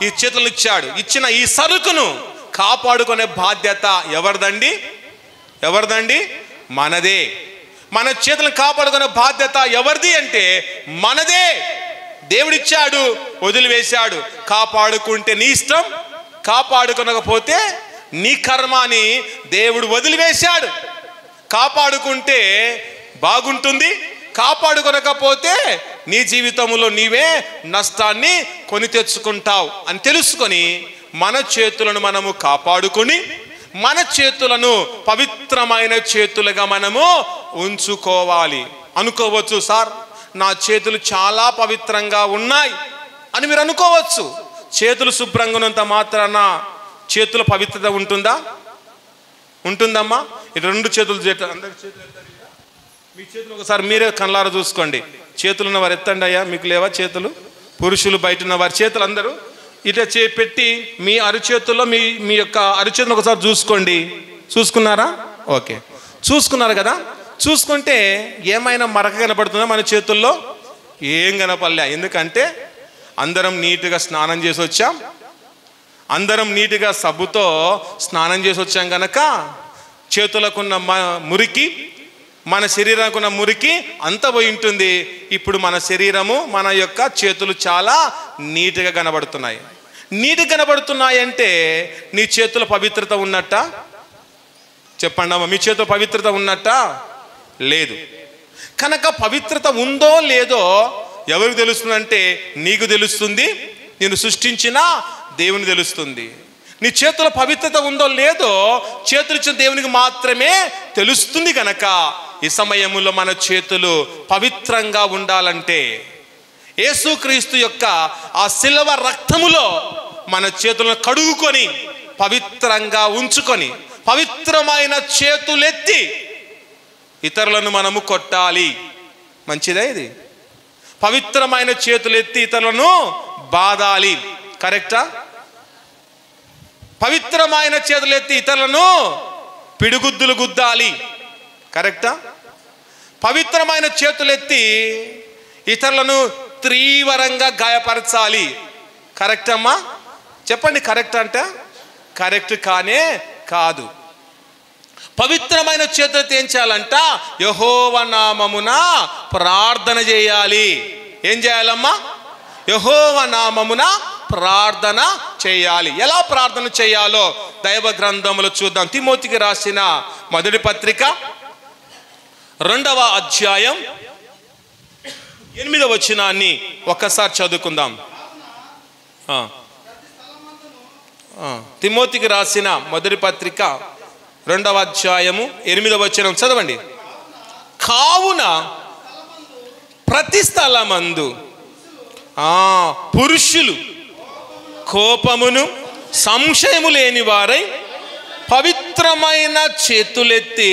ఈ చేతులను ఇచ్చాడు. ఇచ్చిన ఈ సరుకును కాపాడుకునే బాధ్యత ఎవరిదండి? ఎవరిదండి? మనదే. మన చేతులను కాపాడుకునే బాధ్యత ఎవరిది అంటే మనదే. దేవుడిచ్చాడు, వదిలివేశాడు. కాపాడుకుంటే నీ ఇష్టం, కాపాడుకొనకపోతే నీ కర్మ అని దేవుడు వదిలివేశాడు. కాపాడుకుంటే బాగుంటుంది, కాపాడుకొనకపోతే నీ జీవితంలో నీవే నష్టాన్ని కొని తెచ్చుకుంటావు అని తెలుసుకొని మన చేతులను మనము కాపాడుకొని మన చేతులను పవిత్రమైన చేతులుగా మనము ఉంచుకోవాలి. అనుకోవచ్చు, సార్ నా చేతులు చాలా పవిత్రంగా ఉన్నాయి అని మీరు అనుకోవచ్చు. చేతులు శుభ్రంగా ఉన్నంత మాత్రాన చేతుల పవిత్రత ఉంటుందా? ఉంటుందమ్మా. ఈ రెండు చేతులు అందరి చేతులు మీ చేతులు ఒకసారి మీరే కళ్ళారా చూసుకోండి. చేతులు ఉన్నవారు ఎత్తండి అయ్యా. మీకు లేవా చేతులు? పురుషులు బయట ఉన్న వారి చేతులు అందరూ ఇట్లా పెట్టి మీ అరిచేతుల్లో మీ యొక్క అరిచేతులు ఒకసారి చూసుకోండి. చూసుకున్నారా? ఓకే, చూసుకున్నారు కదా. చూసుకుంటే ఏమైనా మరక కనపడుతుందా మన చేతుల్లో? ఏం కనపడలే. ఎందుకంటే అందరం నీట్గా స్నానం చేసి వచ్చాం, అందరం నీట్గా సబ్బుతో స్నానం చేసి వచ్చాం కనుక చేతులకున్న మురికి, మన శరీరానికి ఉన్న మురికి అంతా పోయి ఉంటుంది. ఇప్పుడు మన శరీరము, మన యొక్క చేతులు చాలా నీట్గా కనబడుతున్నాయి. నీట్గా కనబడుతున్నాయి అంటే నీ చేతుల పవిత్రత ఉన్నట్ట? చెప్పండి అమ్మ, మీ చేతుల పవిత్రత ఉన్నట్ట? లేదు. కనుక పవిత్రత ఉందో లేదో ఎవరికి తెలుస్తుందంటే నీకు తెలుస్తుంది, నేను సృష్టించిన దేవుని తెలుస్తుంది. నీ చేతుల పవిత్రత ఉందో లేదో చేతులు ఇచ్చిన దేవునికి మాత్రమే తెలుస్తుంది. కనుక ఈ సమయంలో మన చేతులు పవిత్రంగా ఉండాలంటే యేసుక్రీస్తు యొక్క ఆ శిలువ రక్తములో మన చేతులను కడుగుకొని పవిత్రంగా ఉంచుకొని పవిత్రమైన చేతులెత్తి ఇతరులను మనము కొట్టాలి. మంచిదే ఇది. పవిత్రమైన చేతులెత్తి ఇతరులను బాధాలి. కరెక్టా? పవిత్రమైన చేతులెత్తి ఇతరులను పిడిగుద్దులు గుద్దాలి. కరెక్టా? పవిత్రమైన చేతులెత్తి ఇతరులను తీవ్రంగా గాయపరచాలి. కరెక్ట్ అమ్మా? చెప్పండి, కరెక్ట్ అంటే? కరెక్ట్ కానే కాదు. పవిత్రమైన చేతులెత్తి ఏం చేయాలంట? యెహోవా నామమున ప్రార్థన చేయాలి. ఏం చేయాలమ్మా? యెహోవా నామమున ప్రార్థన చేయాలి. ఎలా ప్రార్థన చేయాలో దైవ గ్రంథములో చూద్దాం. తిమోతికి రాసిన మొదటి పత్రిక 2వ అధ్యాయం 8వ వచనాన్ని ఒక్కసారి చదువుకుందాం. తిమోతికి రాసిన మొదటి పత్రిక 2వ అధ్యాయము 8వ వచనం చదవండి. కావున ప్రతి స్థలమందు పురుషులు కోపమును సంశయము లేని వారై పవిత్రమైన చేతులెత్తి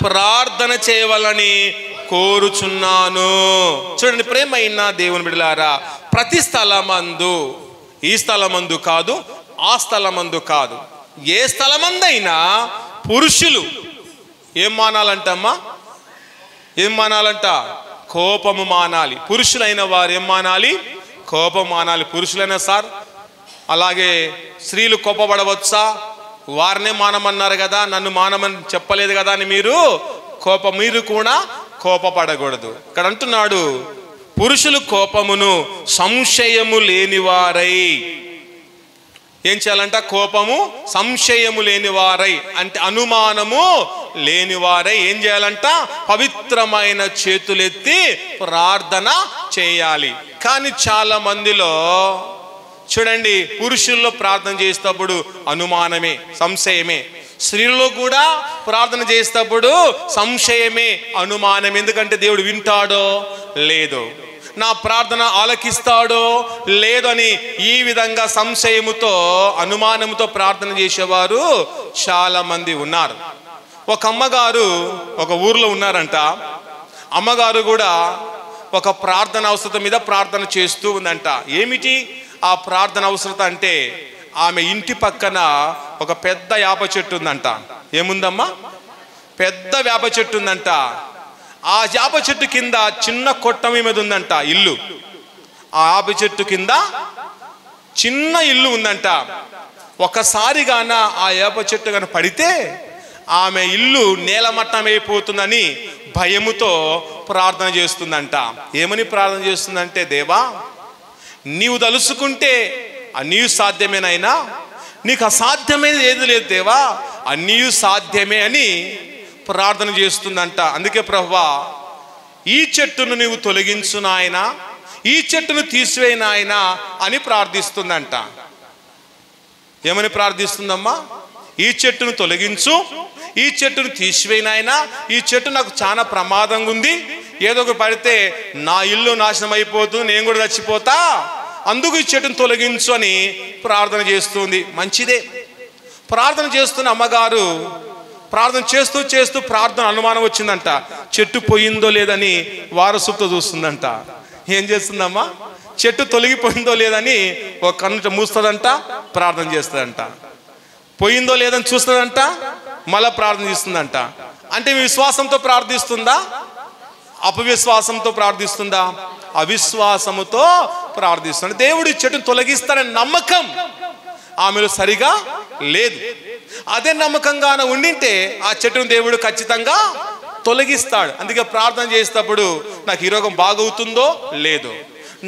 ప్రార్థన చేయవాలని కోరుచున్నాను. చూడండి ప్రేమైన దేవుని బిడ్డలారా, ప్రతి స్థలమందు, ఈ స్థలమందు కాదు, ఆ స్థలమందు కాదు, ఏ స్థలమందైనా పురుషులు ఏం మానాలంటమ్మా? ఏం మానాలంట? కోపము మానాలి. పురుషులైన వారు ఏం మానాలి? కోపం మానాలి. పురుషులైనా సార్, అలాగే స్త్రీలు కోపపడవచ్చా? వారినే మానమన్నారు కదా, నన్ను మానమని చెప్పలేదు కదా అని మీరు కూడా కోపపడకూడదు. ఇక్కడ అంటున్నాడు, పురుషులు కోపమును సంశయము లేనివారై. ఏం చేయాలంట? కోపము సంశయము లేనివారై అంటే అనుమానము లేనివారై ఏం చేయాలంట? పవిత్రమైన చేతులెత్తి ప్రార్థన చేయాలి. కానీ చాలా మందిలో చూడండి, పురుషుల్లో ప్రార్థన చేసేటప్పుడు అనుమానమే, సంశయమే. స్త్రీల్లో కూడా ప్రార్థన చేసేటప్పుడు సంశయమే, అనుమానం. ఎందుకంటే దేవుడు వింటాడో లేదో, నా ప్రార్థన ఆలకిస్తాడో లేదని ఈ విధంగా సంశయముతో, అనుమానముతో ప్రార్థన చేసేవారు చాలా మంది ఉన్నారు. ఒక అమ్మగారు ఒక ఊర్లో ఉన్నారంట. అమ్మగారు కూడా ఒక ప్రార్థన అవసరత మీద ప్రార్థన చేస్తూ ఉందంట. ఏమిటి ఆ ప్రార్థన అవసరత అంటే, ఆమె ఇంటి పక్కన ఒక పెద్ద వేప చెట్టు ఉందంట. ఏముందమ్మా? పెద్ద వేప చెట్టు ఉందంట. ఆ వేప చెట్టు కింద చిన్న కొట్టం మీద ఉందంట ఇల్లు. ఆ వేప చెట్టు కింద చిన్న ఇల్లు ఉందంట. ఒకసారిగాన ఆ వేప చెట్టు కనుక పడితే ఆమె ఇల్లు నేలమట్టం అయిపోతుందని భయముతో ప్రార్థన చేస్తుందంట. ఏమని ప్రార్థన చేస్తుందంటే, దేవా నీవు తలుసుకుంటే అన్నీ సాధ్యమేనైనా నీకు అసాధ్యమైనది ఏది లేదు దేవా, అన్నీ సాధ్యమే అని ప్రార్థన చేస్తుందంట. అందుకే ప్రభువా ఈ చెట్టును నీవు తొలగించు నాయన, ఈ చెట్టును తీసివేయి నాయన అని ప్రార్థిస్తుందంట. ఏమని ప్రార్థిస్తుందమ్మా? ఈ చెట్టును తొలగించు, ఈ చెట్టును తీసివేయి నాయన, ఈ చెట్టు నాకు చాలా ప్రమాదంగా ఉంది, ఏదో ఒక పడితే నా ఇల్లు నాశనం అయిపోతుంది, నేను కూడా చచ్చిపోతా, అందుకు ఈ చెట్టును తొలగించు అని ప్రార్థన చేస్తుంది. మంచిదే. ప్రార్థన చేస్తున్న అమ్మగారు ప్రార్థన చేస్తూ చేస్తూ ప్రార్థన అనుమానం వచ్చిందంట. చెట్టు పోయిందో లేదని వారసుతో చూస్తుందంట. ఏం చేస్తుందమ్మా? చెట్టు తొలగిపోయిందో లేదని ఒక కన్ను మూస్తుందంట, ప్రార్థన చేస్తుందంట. పోయిందో లేదని చూస్తుందంట, మళ్ళా ప్రార్థన చేస్తుందంట. అంటే విశ్వాసంతో ప్రార్థిస్తుందా, అపవిశ్వాసంతో ప్రార్థిస్తుందా? అవిశ్వాసముతో ప్రార్థిస్తుంది. దేవుడు ఈ చెట్టును తొలగిస్తాడని నమ్మకం ఆమెలో సరిగా లేదు. అదే నమ్మకంగానే ఉండింటే ఆ చెట్టును దేవుడు ఖచ్చితంగా తొలగిస్తాడు. అందుకే ప్రార్థన చేసేటప్పుడు నాకు ఈ రోగం బాగవుతుందో లేదో,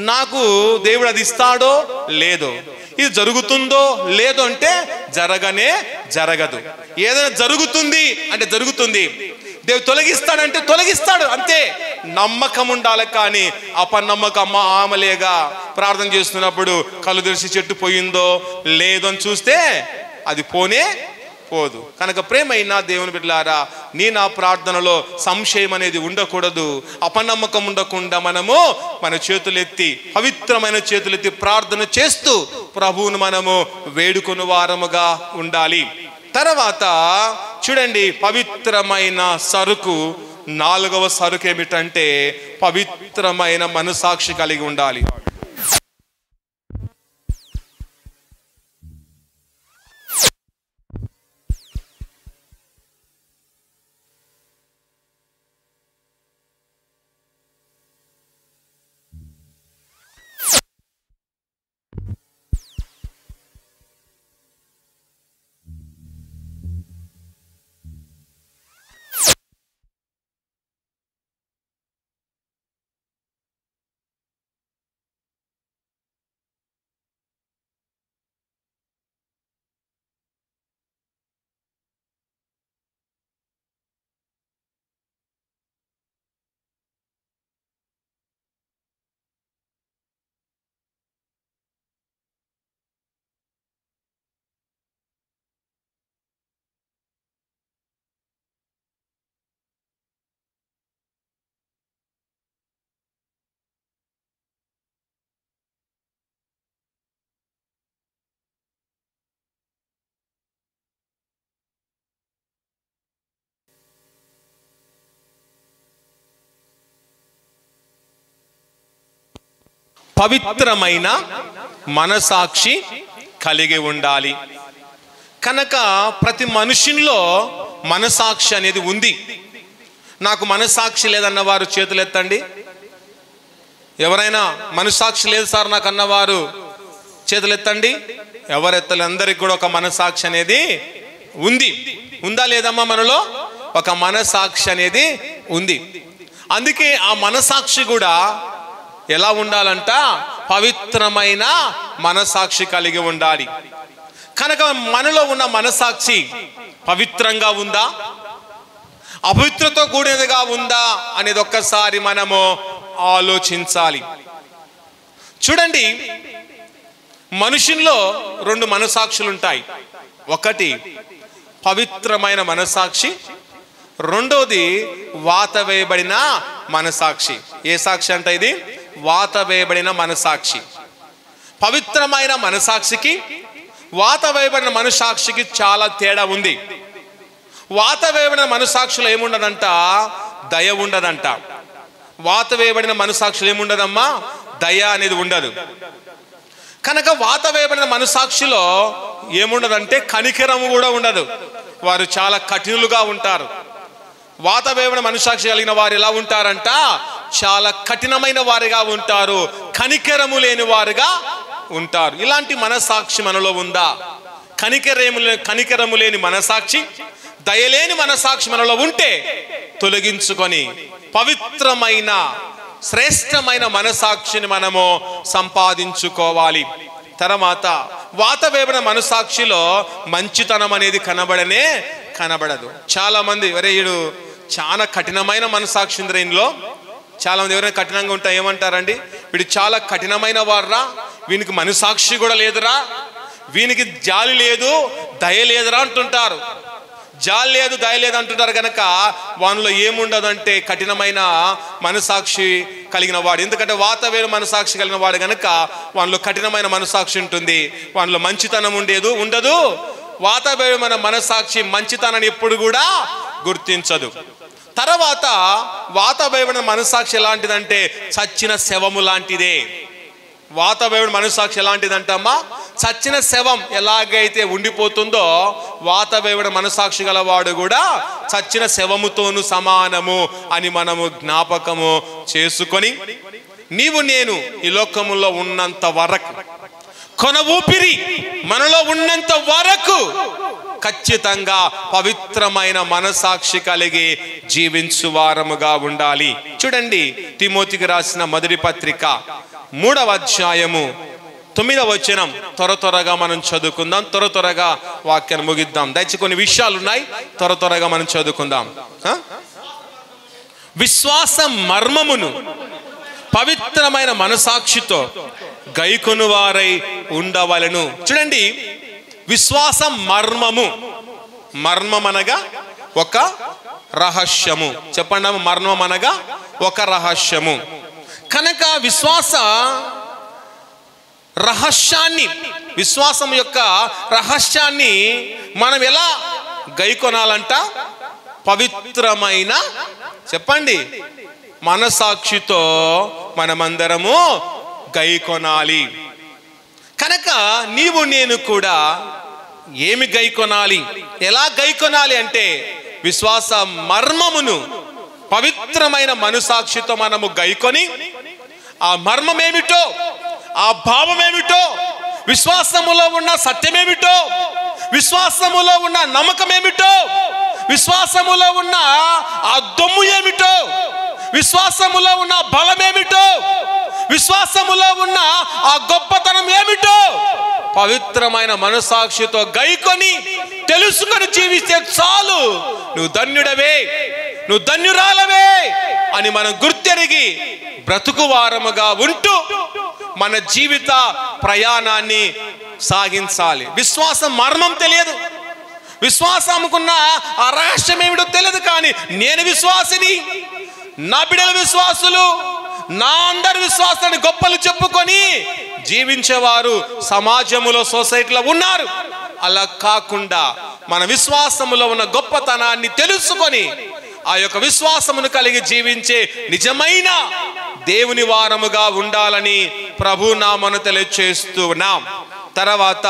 నాకు దేవుడు అది ఇస్తాడో లేదో, ఇది జరుగుతుందో లేదో అంటే జరగనే జరగదు. ఏదైనా జరుగుతుంది అంటే జరుగుతుంది, దేవుడు తొలగిస్తాడంటే తొలగిస్తాడు, అంతే. నమ్మకం ఉండాలి. కానీ అపనమ్మకం ఆమలేగా ప్రార్థన చేస్తున్నప్పుడు కళ్ళు తెరిచి చెట్టు పోయిందో లేదో అని చూస్తే అది పోనే పోదు. కనుక ప్రేమైన దేవుని బిడ్డలారా, నా ప్రార్థనలో సంశయం అనేది ఉండకూడదు, అపనమ్మకం ఉండకుండా మనము మన చేతులెత్తి, పవిత్రమైన చేతులెత్తి ప్రార్థన చేస్తూ ప్రభువును మనము వేడుకొని వారముగా ఉండాలి. తర్వాత చూడండి, పవిత్రమైన సరుకు, 4వ సరుకు ఏమిటంటే పవిత్రమైన మనసాక్షి కలిగి ఉండాలి. పవిత్రమైన మనసాక్షి కలిగి ఉండాలి. కనుక ప్రతి మనుషుల్లో మనసాక్షి అనేది ఉంది. నాకు మనసాక్షి లేదన్న వారు చేతులు ఎత్తండి. ఎవరైనా మనసాక్షి లేదు సార్ నాకు అన్నవారు చేతులు ఎత్తండి. ఎవరెత్తలు, అందరికి కూడా ఒక మనసాక్షి అనేది ఉంది. ఉందా లేదమ్మా? మనలో ఒక మనసాక్షి అనేది ఉంది. అందుకే ఆ మనసాక్షి కూడా ఎలా ఉండాలంట? పవిత్రమైన మనసాక్షి కలిగి ఉండాలి. కనుక మనలో ఉన్న మనసాక్షి పవిత్రంగా ఉందా, అపవిత్రతో కూడినదిగా ఉందా అనేది ఒక్కసారి మనము ఆలోచించాలి. చూడండి, మనుషుల్లో 2 మనసాక్షులు ఉంటాయి. ఒకటి పవిత్రమైన మనసాక్షి, రెండోది వాత వేయబడిన మనసాక్షి. ఏ సాక్షి అంటే ఇది? వాత వేయబడిన మనసాక్షి. పవిత్రమైన మనసాక్షికి వాత వేయబడిన మనసాక్షికి చాలా తేడా ఉంది. వాత వేయబడిన మనసాక్షిలో ఏముండదంట? దయ ఉండదంట. వాత వేయబడిన మనసాక్షిలో ఏముండదమ్మా? దయ అనేది ఉండదు. కనుక వాత వేయబడిన మనసాక్షిలో ఏముండదంటే కనికరము కూడా ఉండదు. వారు చాలా కఠినులుగా ఉంటారు. వాత వేయబడిన మనసాక్షి కలిగిన వారు ఎలా ఉంటారంట? చాలా కఠినమైన వారిగా ఉంటారు, కనికరము లేని వారుగా ఉంటారు. ఇలాంటి మనసాక్షి మనలో ఉందా? కనికరము లేని మనసాక్షి, దయలేని మనసాక్షి మనలో ఉంటే తొలగించుకొని పవిత్రమైన శ్రేష్టమైన మనసాక్షిని మనము సంపాదించుకోవాలి. తర్వాత వాత వేయబడిన మనసాక్షిలో మంచితనం అనేది కనబడదు. చాలా మంది వీడు చాలా కఠినమైన మనసాక్షి ఉంది. ఇందులో చాలా మంది ఎవరైనా కఠినంగా ఉంటా ఏమంటారండి? వీడు చాలా కఠినమైన వారురా, వీనికి మనసాక్షి కూడా లేదురా, వీనికి జాలి లేదు దయ లేదురా అంటుంటారు. జాలి లేదు దయ లేదు అంటుంటారు. కనుక వానిలో ఏముండదంటే కఠినమైన మనసాక్షి కలిగిన వాడు. ఎందుకంటే వాత వేరు మనసాక్షి కలిగిన వాడు కనుక వానిలో కఠినమైన మనసాక్షి ఉంటుంది, వానిలో మంచితనం ఉండదు. వాత వేరు మన మనసాక్షి మంచితనాన్ని ఎప్పుడు కూడా గుర్తించదు. తర్వాత వాత వేయబడిన మనసాక్షి ఎలాంటిదంటే చచ్చిన శవము లాంటిదే. వాత వేయబడిన మనసాక్షి ఎలాంటిదంటమ్మా? చచ్చిన శవం ఎలాగైతే ఉండిపోతుందో, వాతవేవుడ మనసాక్షి గలవాడు కూడా చచ్చిన శవముతోను సమానము అని మనము జ్ఞాపకము చేసుకొని, నీవు నేను ఈ లోకములో ఉన్నంత వరకు, కొన ఊపిరి మనలో ఉన్నంత వరకు ఖచ్చితంగా పవిత్రమైన మనసాక్షి కలిగి జీవించు వారముగా ఉండాలి. చూడండి, తిమోతికి రాసిన మొదటి పత్రిక 3వ అధ్యాయము 9వ వచనం. త్వరగా మనం చదువుకుందాం, త్వరగా వాక్యాన్ని ముగిద్దాం. దయచేసి కొన్ని విషయాలు ఉన్నాయి, త్వరగా మనం చదువుకుందాం. విశ్వాస మర్మమును పవిత్రమైన మనసాక్షితో గైకొను వారై ఉండవలెను. చూడండి, విశ్వాస మర్మము, మర్మం అనగా ఒక రహస్యము. చెప్పండి, మర్మం అనగా ఒక రహస్యము. కనుక విశ్వాస రహస్యాన్ని, విశ్వాసం యొక్క రహస్యాన్ని మనం ఎలా గైకొనాలంట? పవిత్రమైన, చెప్పండి, మనసాక్షితో మనమందరము గైకొనాలి. కనుక నీవు నేను కూడా ఏమి గైకొనాలి, ఎలా గైకొనాలి అంటే, విశ్వాస మర్మమును పవిత్రమైన మనసాక్షితో మనము గైకొని, ఆ మర్మం ఏమిటో, ఆ భావం ఏమిటో, విశ్వాసములో ఉన్న సత్యమేమిటో, విశ్వాసములో ఉన్న నమ్మకం ఏమిటో, విశ్వాసములో ఉన్న ఆ దొమ్ము ఏమిటో, విశ్వాసములో ఉన్న బలమేమిటో, విశ్వాసములో ఉన్న ఆ గొప్పతనం ఏమిటో పవిత్రమైన మనసాక్షితో గైకొని తెలుసుకొని జీవిస్తే చాలు. నువ్వు ధన్యుడవే, నువ్వు ధన్యురాలవే అని మనం గుర్తెరిగి బ్రతుకు వారముగా ఉంటూ మన జీవిత ప్రయాణాన్ని సాగించాలి. విశ్వాసం మర్మం తెలియదు, విశ్వాసముకున్న ఆ రహస్యం ఏమిటో తెలియదు. కానీ నేను విశ్వాసిని, నా బిడ్డలు విశ్వాసులు, నా అందరి విశ్వాసాన్ని గొప్పలు చెప్పుకొని జీవించేవారు సమాజంలో, సొసైటీలో ఉన్నారు. అలా కాకుండా మన విశ్వాసములో ఉన్న గొప్పతనాన్ని తెలుసుకొని ఆ యొక్క విశ్వాసమును కలిగి జీవించే నిజమైన దేవుని వారముగా ఉండాలని ప్రభు నామమున తెలియజేస్తున్నాం. తర్వాత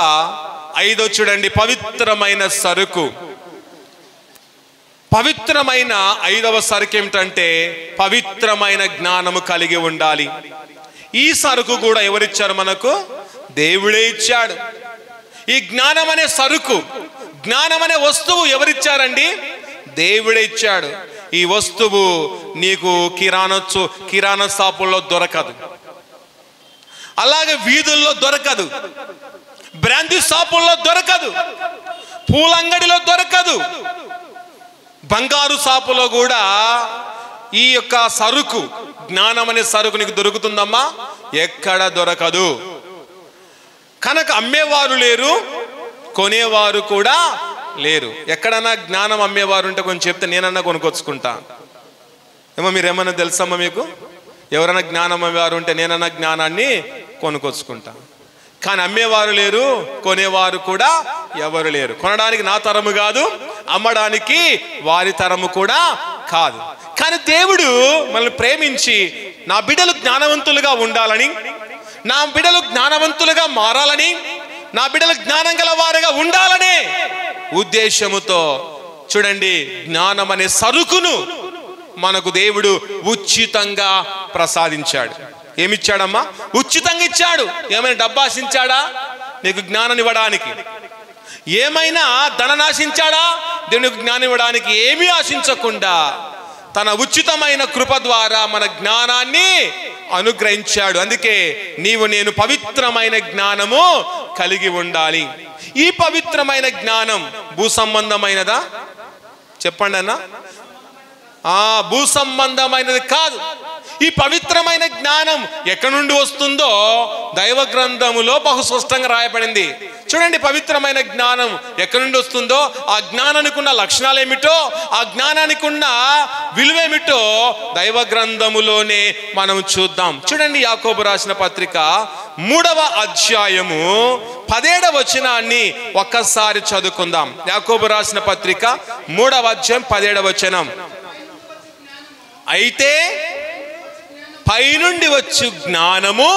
5వ చూడండి, పవిత్రమైన సరుకు. పవిత్రమైన 5వ సరుకు ఏమిటంటే పవిత్రమైన జ్ఞానము కలిగి ఉండాలి. ఈ సరుకు కూడా ఎవరిచ్చారు? మనకు దేవుడే ఇచ్చాడు. ఈ జ్ఞానం అనే సరుకు, జ్ఞానం అనే వస్తువు ఎవరిచ్చారండి? దేవుడే ఇచ్చాడు. ఈ వస్తువు నీకు కిరాణా షాపుల్లో దొరకదు, అలాగే వీధుల్లో దొరకదు, బ్రాంతి షాపుల్లో దొరకదు, పూలంగడిలో దొరకదు, బంగారు షాపులో కూడా ఈ యొక్క సరుకు, జ్ఞానం అనే సరుకు నీకు దొరుకుతుందమ్మా? ఎక్కడ దొరకదు. కనుక అమ్మేవారు లేరు, కొనేవారు కూడా లేరు. ఎక్కడన్నా జ్ఞానం అమ్మేవారు ఉంటే కొంచెం చెప్తే నేనన్నా కొనుక్కొచ్చుకుంటా. ఏమో మీరేమన్నా తెలుసమ్మా మీకు? ఎవరైనా జ్ఞానం అమ్మేవారు ఉంటే నేనన్నా జ్ఞానాన్ని కొనుక్కొచ్చుకుంటా. కానీ అమ్మేవారు లేరు, కొనేవారు కూడా ఎవరు లేరు. కొనడానికి నా తరము కాదు, అమ్మడానికి వారి తరము కూడా కాదు. కానీ దేవుడు మనల్ని ప్రేమించి నా బిడ్డలు జ్ఞానవంతులుగా ఉండాలని, నా బిడ్డలు జ్ఞానవంతులుగా మారాలని, నా బిడ్డలు జ్ఞానం గల వారుగా ఉండాలనే ఉద్దేశముతో చూడండి, జ్ఞానం అనే సరుకును మనకు దేవుడు ఉచితంగా ప్రసాదించాడు. ఏమిచ్చాడమ్మా? ఉచితంగా ఇచ్చాడు. ఏమైనా డబ్బు ఆశించాడా నీకు జ్ఞానం ఇవ్వడానికి? ఏమైనా ధననాశించాడా దేవునికి జ్ఞానం ఇవ్వడానికి? ఏమీ ఆశించకుండా తన ఉచితమైన కృప ద్వారా మన జ్ఞానాన్ని అనుగ్రహించాడు. అందుకే నీవు నేను పవిత్రమైన జ్ఞానము కలిగి ఉండాలి. ఈ పవిత్రమైన జ్ఞానం భూ సంబంధమైనదా? చెప్పండి అన్న. భూ సంబంధమైనది కాదు. ఈ పవిత్రమైన జ్ఞానం ఎక్కడి నుండి వస్తుందో దైవ గ్రంథములో బహు స్పష్టంగా రాయబడింది. చూడండి, పవిత్రమైన జ్ఞానం ఎక్కడి నుండి వస్తుందో, ఆ జ్ఞానానికి ఉన్న లక్షణాలు ఏమిటో, ఆ జ్ఞానానికి ఉన్న విలువేమిటో దైవ గ్రంథములోనే మనం చూద్దాం. చూడండి, యాకోబు రాసిన పత్రిక 3వ అధ్యాయము 17వ వచనాన్ని ఒక్కసారి చదువుకుందాం. యాకోబు రాసిన పత్రిక 3వ అధ్యాయం 17వ వచనం. అయితే పైనుండి వచ్చు జ్ఞానము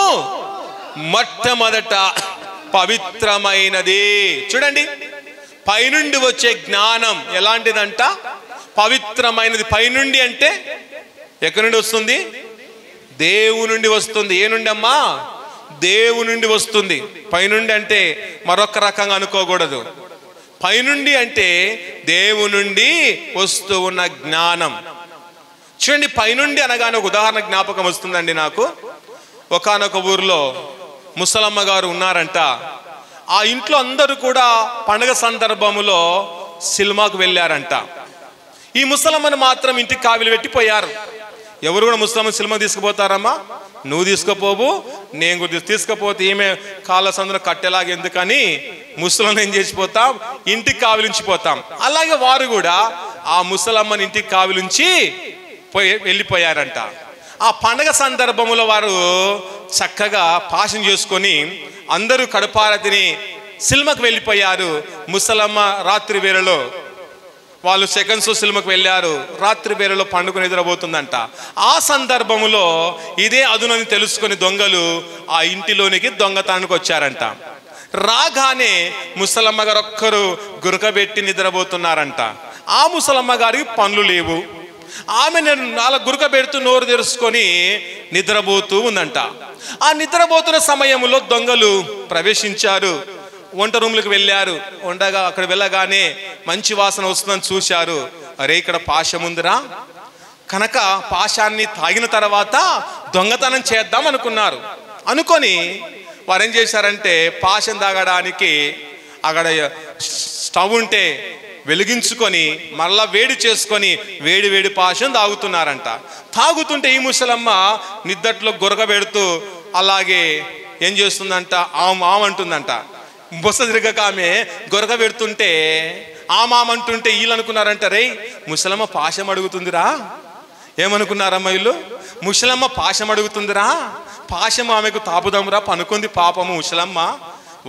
మొట్టమొదట పవిత్రమైనది. చూడండి, పైనుండి వచ్చే జ్ఞానం ఎలాంటిదంట? పవిత్రమైనది. పైనుండి అంటే ఎక్కడి నుండి వస్తుంది? దేవుని నుండి వస్తుంది. ఏ నుండి అమ్మా? దేవుని నుండి వస్తుంది. పైనుండి అంటే మరొక రకంగా అనుకోకూడదు. పైనుండి అంటే దేవుని నుండి వస్తూ ఉన్న జ్ఞానం. చూడండి, పైనుండి అనగానే ఒక ఉదాహరణ జ్ఞాపకం వస్తుందండి నాకు. ఒకానొక ఊర్లో ముసలమ్మ గారు ఉన్నారంట. ఆ ఇంట్లో అందరూ కూడా పండుగ సందర్భములో సినిమాకు వెళ్ళారంట. ఈ ముసలమ్మను మాత్రం ఇంటికి కావిలి పెట్టిపోయారు. ఎవరు కూడా ముసలమ్మ సినిమా తీసుకుపోతారమ్మా? నువ్వు తీసుకుపోవు, నేను కూడా తీసుకుపోతే ఈమె కాళ్ళ సందున కట్టెలాగా ఎందుకని ముసలమ్మ ఏం చేసిపోతాం, ఇంటికి కావిలించిపోతాం. అలాగే వారు కూడా ఆ ముసలమ్మని ఇంటికి కావిలించి వెళ్ళిపోయారంట. ఆ పండగ సందర్భంలో వారు చక్కగా పాశం చేసుకొని అందరూ కడుపారతిని సినిమాకు వెళ్ళిపోయారు. ముసలమ్మ రాత్రి వేళలో వాళ్ళు సెకండ్ షో సినిమాకు వెళ్ళారు. రాత్రి వేళలో పండుగ నిద్రపోతుందంట. ఆ సందర్భంలో ఇదే అదునని తెలుసుకొని దొంగలు ఆ ఇంటిలోనికి దొంగతనానికి వచ్చారంట. రాగానే ముసలమ్మ గారు ఒక్కరు గురకబెట్టి నిద్రపోతున్నారంట. ఆ ముసలమ్మ గారికి పనులు లేవు. ఆమె అలా గురకబెడుతూ నోరు తెరుచుకొని నిద్రపోతూ ఉందంట. ఆ నిద్రపోతున్న సమయంలో దొంగలు ప్రవేశించారు. వంట రూమ్లకు వెళ్ళారు. వండగా అక్కడ వెళ్ళగానే మంచి వాసన వస్తుందని చూశారు. అరే, ఇక్కడ పాశం ఉందిరా కనుక పాశాన్ని తాగిన తర్వాత దొంగతనం చేద్దాం అనుకున్నారు. అనుకొని వారు ఏం చేశారంటే పాశం తాగడానికి అక్కడ స్టవ్ ఉంటే వెలిగించుకొని మళ్ళా వేడి చేసుకొని వేడి వేడి పాశం తాగుతున్నారంట. తాగుతుంటే ఈ ముసలమ్మ నిద్దట్లో గురకబెడుతూ అలాగే ఏం చేస్తుందంట, ఆమంటుందంట. బొస్స తిరగక ఆమె గొరక పెడుతుంటే ఆమామంటుంటే వీళ్ళు అనుకున్నారంట, రే ముసలమ్మ పాశం అడుగుతుందిరా. ఏమనుకున్నారమ్మ వీళ్ళు? ముసలమ్మ పాశం అడుగుతుందిరా, పాశం ఆమెకు తాపుదాంరా, పనుకుంది పాపము ముసలమ్మ,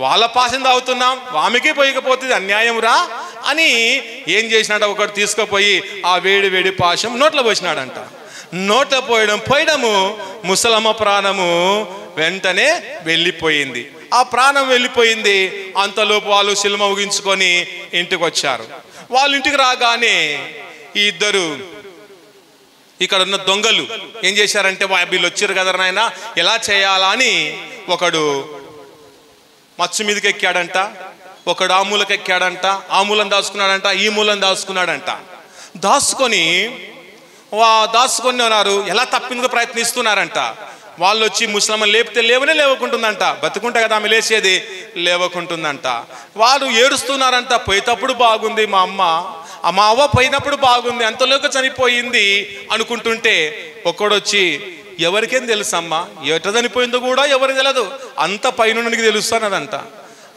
వాళ్ళ పాశం తాగుతున్నాం, ఆమెకే పోయకపోతుంది అన్యాయంరా అని ఏం చేసినాడ, ఒకటి తీసుకుపోయి ఆ వేడి వేడి పాశం నోట్లో పోసినాడంట. నోట్లో పోయడము ముసలమ్మ ప్రాణము వెంటనే వెళ్ళిపోయింది. ఆ ప్రాణం వెళ్ళిపోయింది. అంతలోపు వాళ్ళు సినిమా ముగించుకొని ఇంటికి వచ్చారు. వాళ్ళ ఇంటికి రాగానే ఈ ఇద్దరు ఇక్కడ ఉన్న దొంగలు ఏం చేశారంటే, వీళ్ళు వచ్చారు కదా నాయన ఎలా చేయాలా అని ఒకడు మచ్చు మీదకి ఎక్కాడంట, ఒకడు ఆ మూలకి ఎక్కాడంట, ఆ మూలం దాచుకున్నాడంట, ఈ మూలం దాచుకున్నాడంట. దాచుకొని ఉన్నారు. ఎలా తప్పిందుకు ప్రయత్నిస్తున్నారంట. వాళ్ళు వచ్చి ముసలమ్మ లేపితే లేవనే లేవకుంటుందంట, బతుకుంటా కదా ఆమె లేచేది, లేవకుంటుందంట. వాళ్ళు ఏడుస్తున్నారంట, పోయేటప్పుడు బాగుంది మా అవ్వ పోయినప్పుడు బాగుంది, అంతలోకి చనిపోయింది అనుకుంటుంటే ఒక్కడొచ్చి ఎవరికేం తెలుసమ్మా, ఎట చనిపోయిందో కూడా ఎవరికి తెలియదు, అంత పైనుండికి తెలుసు అన్నాడంట.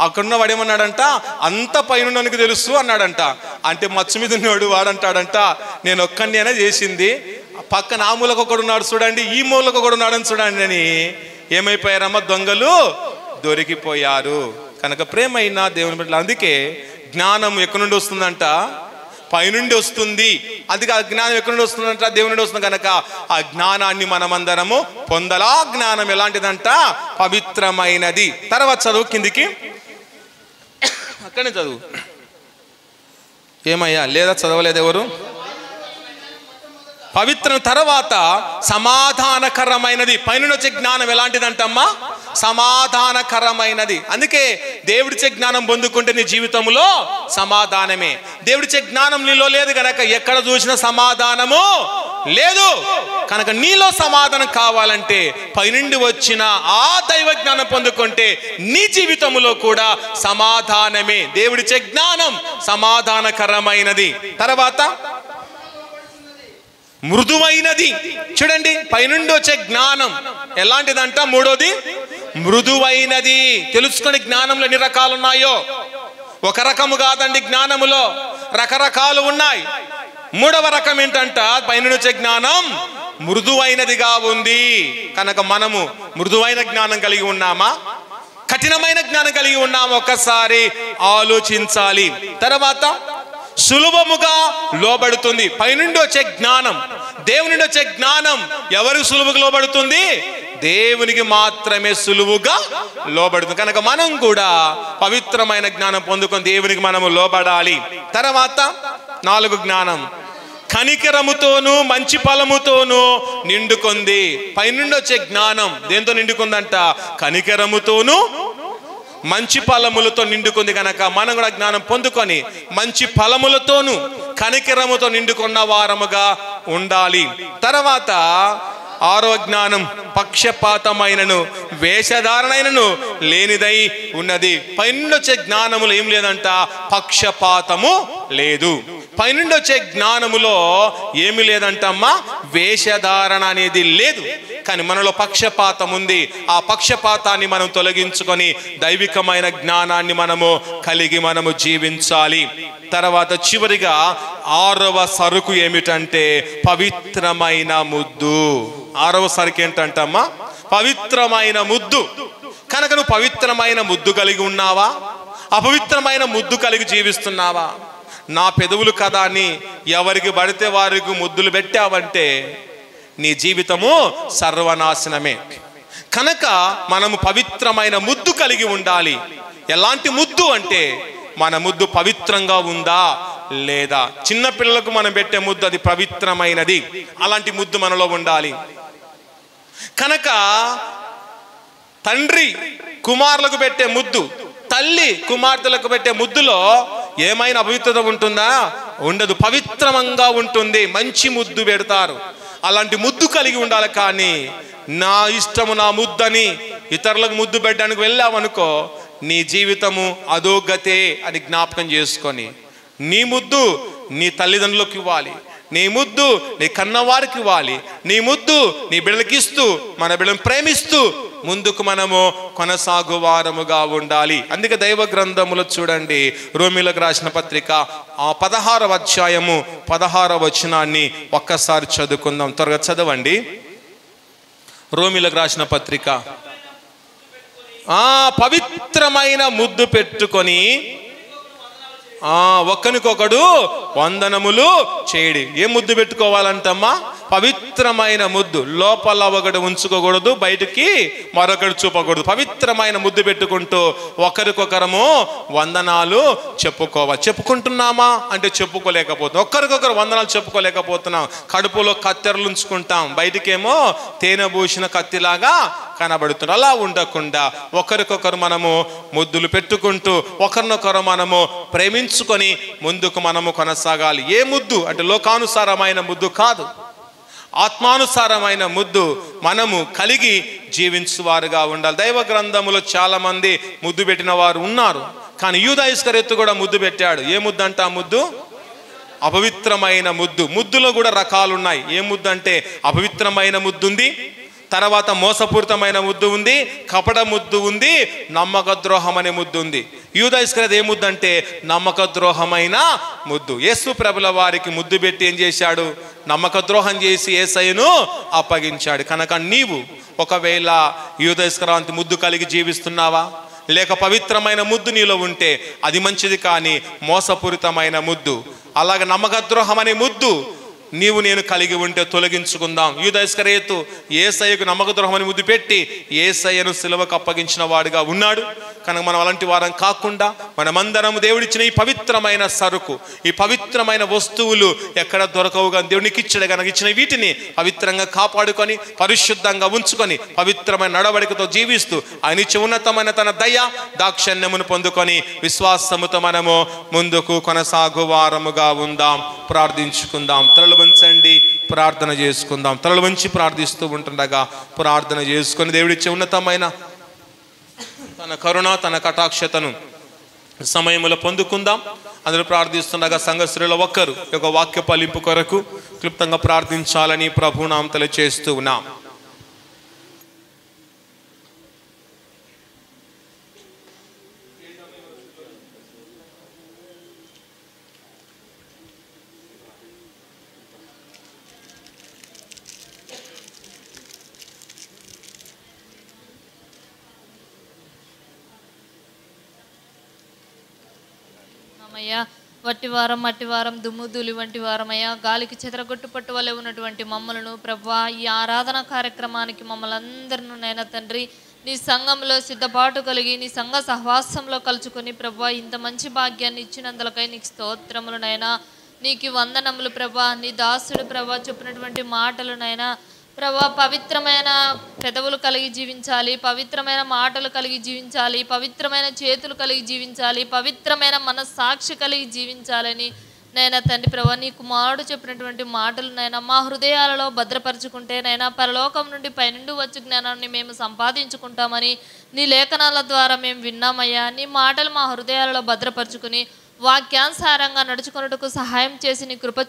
అక్కడున్న వాడేమన్నాడంట, అంత పైనుండికి తెలుసు అన్నాడంట. అంటే మచ్చు మీద ఉన్నవాడు వాడంటాడంట, నేను ఒక్కడినే చేసింది, పక్కన ఆ మూలకు ఒకడు ఉన్నాడు చూడండి, ఈ మూలకు ఒకడు ఉన్నాడని చూడండి అని ఏమైపోయారమ్మ, దొంగలు దొరికిపోయారు. కనుక ప్రేమైన దేవుని బిడ్డలు, అందుకే జ్ఞానం ఎక్కడి నుండి వస్తుందంట, పైనుండి వస్తుంది. అందుకే ఆ జ్ఞానం ఎక్కడి నుండి వస్తుందంట, దేవుని నుండి వస్తుంది. కనుక ఆ జ్ఞానాన్ని మనమందరము పొందలా. జ్ఞానం ఎలాంటిదంట, పవిత్రమైనది. తర్వాత చదువు కిందికి, అక్కడనే చదువు. ఏమయ్యా లేదా చదవలేదు ఎవరు? పవిత్రం తర్వాత సమాధానకరమైనది. పైన వచ్చే జ్ఞానం ఎలాంటిదంటమ్మా, సమాధానకరమైనది. అందుకే దేవుడిచ్చే జ్ఞానం పొందుకుంటే నీ జీవితంలో సమాధానమే. దేవుడిచ్చే జ్ఞానం నీలో లేదు కనుక ఎక్కడ చూసినా సమాధానము లేదు. కనుక నీలో సమాధానం కావాలంటే పైనుండి వచ్చిన ఆ దైవ జ్ఞానం పొందుకుంటే నీ జీవితంలో కూడా సమాధానమే. దేవుడిచ్చే జ్ఞానం సమాధానకరమైనది. తర్వాత మృదువైనది. చూడండి, పైనుండి వచ్చే జ్ఞానం ఎలాంటిదంట, మూడోది మృదువైనది. తెలుసుకునే జ్ఞానంలో ఎన్ని రకాలు ఉన్నాయో, ఒక రకము కాదండి, జ్ఞానములో రకరకాలు ఉన్నాయి. మూడవ రకం ఏంటంట, పైనుండి వచ్చే జ్ఞానం మృదువైనదిగా ఉంది. కనుక మనము మృదువైన జ్ఞానం కలిగి ఉన్నామా, కఠినమైన జ్ఞానం కలిగి ఉన్నామా, ఒక్కసారి ఆలోచించాలి. తర్వాత సులభముగా లోబడుతుంది. పైనుండి వచ్చే జ్ఞానం, దేవుని నుండి వచ్చే జ్ఞానం ఎవరికి సులువుగా లోబడుతుంది? దేవునికి మాత్రమే సులువుగా లోబడుతుంది. కనుక మనం కూడా పవిత్రమైన జ్ఞానం పొందుకొని దేవునికి మనము లోబడాలి. తర్వాత 4 జ్ఞానం కనికరముతోనూ మంచి ఫలముతోనూ నిండుకొంది. పైనుండి వచ్చే జ్ఞానం దేంతో నిండుకుందంట? కనికరముతోనూ మంచి ఫలములతో నిండుకుంది. కనుక మనం కూడా జ్ఞానం పొందుకొని మంచి ఫలములతోనూ కనికరముతో నిండుకున్న వారముగా ఉండాలి. తర్వాత 6వ జ్ఞానం పక్షపాతమైనను వేషధారణైనను లేనిదై ఉన్నది. పైనుండి వచ్చే జ్ఞానములో ఏం లేదంట? పక్షపాతము లేదు. పైనుండి వచ్చే జ్ఞానములో ఏమి లేదంటమ్మా? వేషధారణ అనేది లేదు. కానీ మనలో పక్షపాతం ఉంది. ఆ పక్షపాతాన్ని మనం తొలగించుకొని దైవికమైన జ్ఞానాన్ని మనము కలిగి మనము జీవించాలి. తర్వాత చివరిగా 6వ సరుకు ఏమిటంటే పవిత్రమైన ముద్దు. 6వ సరుకు ఏంటంటమ్మా? పవిత్రమైన ముద్దు. కనుక నువ్వు పవిత్రమైన ముద్దు కలిగి ఉన్నావా? అపవిత్రమైన ముద్దు కలిగి జీవిస్తున్నావా? నా పెదవులు కదా అని ఎవరికి పడితే వారికి ముద్దులు పెట్టావంటే నీ జీవితము సర్వనాశనమే. కనుక మనము పవిత్రమైన ముద్దు కలిగి ఉండాలి. ఎలాంటి ముద్దు అంటే మన ముద్దు పవిత్రంగా ఉందా లేదా? చిన్న పిల్లలకు మనం పెట్టే ముద్దు అది పవిత్రమైనది. అలాంటి ముద్దు మనలో ఉండాలి. కనుక తండ్రి కుమారులకు పెట్టే ముద్దు, తల్లి కుమార్తెలకు పెట్టే ముద్దులో ఏమైనా అపవిత్రత ఉంటుందా? ఉండదు. పవిత్రంగా ఉంటుంది. మంచి ముద్దు పెడతారు. అలాంటి ముద్దు కలిగి ఉండాలి. కానీ నా ఇష్టము నా ముద్దని ఇతరులకు ముద్దు పెట్టడానికి వెళ్ళావనుకో నీ జీవితము అధోగతే అని జ్ఞాపకం చేసుకొని నీ ముద్దు నీ తల్లిదండ్రులకు ఇవ్వాలి. నీ ముద్దు నీ కన్నవారికి ఇవ్వాలి. నీ ముద్దు నీ బిడ్డలకి ఇస్తూ మన బిడ్డలను ప్రేమిస్తూ ముందుకు మనము కొనసాగువారముగా ఉండాలి. అందుకే దైవ గ్రంథములో చూడండి, రోమీలకు రాసిన పత్రిక 16వ అధ్యాయము 16వ వచనాన్ని ఒక్కసారి చదువుకుందాం. త్వరగా చదవండి. రోమీలకు రాసిన పత్రిక పవిత్రమైన ముద్దు పెట్టుకొని ఒకరికొకడు వందనములు చేయడి. ఏ ముద్దు పెట్టుకోవాలంటమ్మా? పవిత్రమైన ముద్దు. లోపల ఒకటి ఉంచుకోకూడదు, బయటికి మరొకటి చూపకూడదు. పవిత్రమైన ముద్దు పెట్టుకుంటూ ఒకరికొకరము వందనాలు చెప్పుకోవాలి. చెప్పుకుంటున్నామా అంటే చెప్పుకోలేకపోతున్నాం. ఒకరికొకరు వందనాలు చెప్పుకోలేకపోతున్నాం. కడుపులో కత్తెరలు ఉంచుకుంటాం, బయటికేమో తేనె పూసిన కత్తిలాగా కనబడుతుంది. అలా ఉండకుండా ఒకరికొకరు మనము ముద్దులు పెట్టుకుంటూ ఒకరినొకరు మనము ప్రేమించుకొని ముందుకు మనము కొనసాగాలి. ఏ ముద్దు అంటే లోకానుసారమైన ముద్దు కాదు, ఆత్మానుసారమైన ముద్దు మనము కలిగి జీవించువారుగా ఉండాలి. దైవ గ్రంథములో చాలా మంది ముద్దు పెట్టిన వారు ఉన్నారు. కానీ యూదా ఇస్కరియోతు కూడా ముద్దు పెట్టాడు. ఏ ముద్దు అంటే ఆ ముద్దు అపవిత్రమైన ముద్దు. ముద్దులో కూడా రకాలు ఉన్నాయి. ఏ ముద్దు అంటే అపవిత్రమైన ముద్దు ఉంది, తర్వాత మోసపూరితమైన ముద్దు ఉంది, కపట ముద్దు ఉంది, నమ్మక ద్రోహం అనే ముద్దు ఉంది. యూదా ఇస్కరియోతు ఏ ముద్దు అంటే నమ్మక ద్రోహమైన ముద్దు. యేసు ప్రభుల వారికి ముద్దు పెట్టి ఏం చేశాడు? నమ్మక ద్రోహం చేసి యేసయ్యను అప్పగించాడు. కనుక నీవు ఒకవేళ యూదా ఇస్కరియోతు ముద్దు కలిగి జీవిస్తున్నావా? లేక పవిత్రమైన ముద్దు నీలో ఉంటే అది మంచిది. కానీ మోసపూరితమైన ముద్దు, అలాగే నమ్మక ద్రోహం అనే ముద్దు నీవు నేను కలిగి ఉంటే తొలగించుకుందాం. యూదా ఇస్కరియోతు యేసయ్యకు నమ్మక ద్రోహం అని ముద్దు పెట్టి యేసయ్యను సిలువకు అప్పగించిన వాడుగా ఉన్నాడు. కనుక మనం అలాంటి వారం కాకుండా మనమందరం దేవుడిచ్చిన ఈ పవిత్రమైన సరుకు, ఈ పవిత్రమైన వస్తువులు ఎక్కడ దొరకవు కానీ దేవునికి ఇచ్చాడు కనుక ఇచ్చిన వీటిని పవిత్రంగా కాపాడుకొని పరిశుద్ధంగా ఉంచుకొని పవిత్రమైన నడవడికతో జీవిస్తూ ఆయన ఇచ్చే ఉన్నతమైన తన దయ దాక్షణ్యమును పొందుకొని విశ్వాసముతో మనము ముందుకు కొనసాగు వారముగా ఉందాం. ప్రార్థించుకుందాం. తలలు వంచండి, ప్రార్థన చేసుకుందాం. తలలు వంచి ప్రార్థిస్తూ ఉంటుండగా ప్రార్థన చేసుకొని దేవుడిచ్చే ఉన్నతమైన తన కరుణ తన కటాక్షతను సమయములో పొందుకుందాం. అందరూ ప్రార్థిస్తుండగా సంఘ స్త్రీల ఒక్కరు ఒక వాక్య ఫలింపు కొరకు క్లుప్తంగా ప్రార్థించాలని ప్రభునామం తెలియజేస్తూ ఉన్నాం.
అయ్యా
వట్టివారం మట్టివారం దుమ్ము ధూళి వంటి వారమయ్యా, గాలికి చెదరగొట్టు పట్టు వలె ఉన్నటువంటి మమ్మలను ప్రభువా, ఈ ఆరాధన కార్యక్రమానికి మమ్మల్ని అందరినూ నైనా తండ్రి నీ సంఘంలో సిద్ధపాటు కలిగి నీ సంఘ సహవాసంలో కలుచుకొని ప్రభువా, ఇంత మంచి భాగ్యాన్ని ఇచ్చినందులకై నీకు స్తోత్రములు నైనా, నీకు వందనములు ప్రభా. నీ దాసుడు ప్రభా చెప్పినటువంటి మాటలు నైనా ప్రభా, పవిత్రమైన పెదవులు కలిగి జీవించాలి, పవిత్రమైన మాటలు కలిగి జీవించాలి, పవిత్రమైన చేతులు కలిగి జీవించాలి, పవిత్రమైన మనస్సాక్షి కలిగి జీవించాలని నైనా తండ్రి ప్రభా, నీ కుమారుడు చెప్పినటువంటి మాటలు నైనా మా హృదయాలలో భద్రపరుచుకుంటే నైనా పరలోకం నుండి పైనుండి వచ్చే జ్ఞానాన్ని మేము సంపాదించుకుంటామని నీ లేఖనాల ద్వారా మేము విన్నామయ్యా. నీ మాటలు మా హృదయాలలో భద్రపరుచుకుని వాక్యానుసారంగా నడుచుకున్నట్టుకు సహాయం చేసి నీ కృప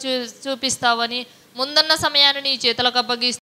చూపిస్తావని ముందున్న సమయాన్ని నీ చేతులకు అప్పగిస్తూ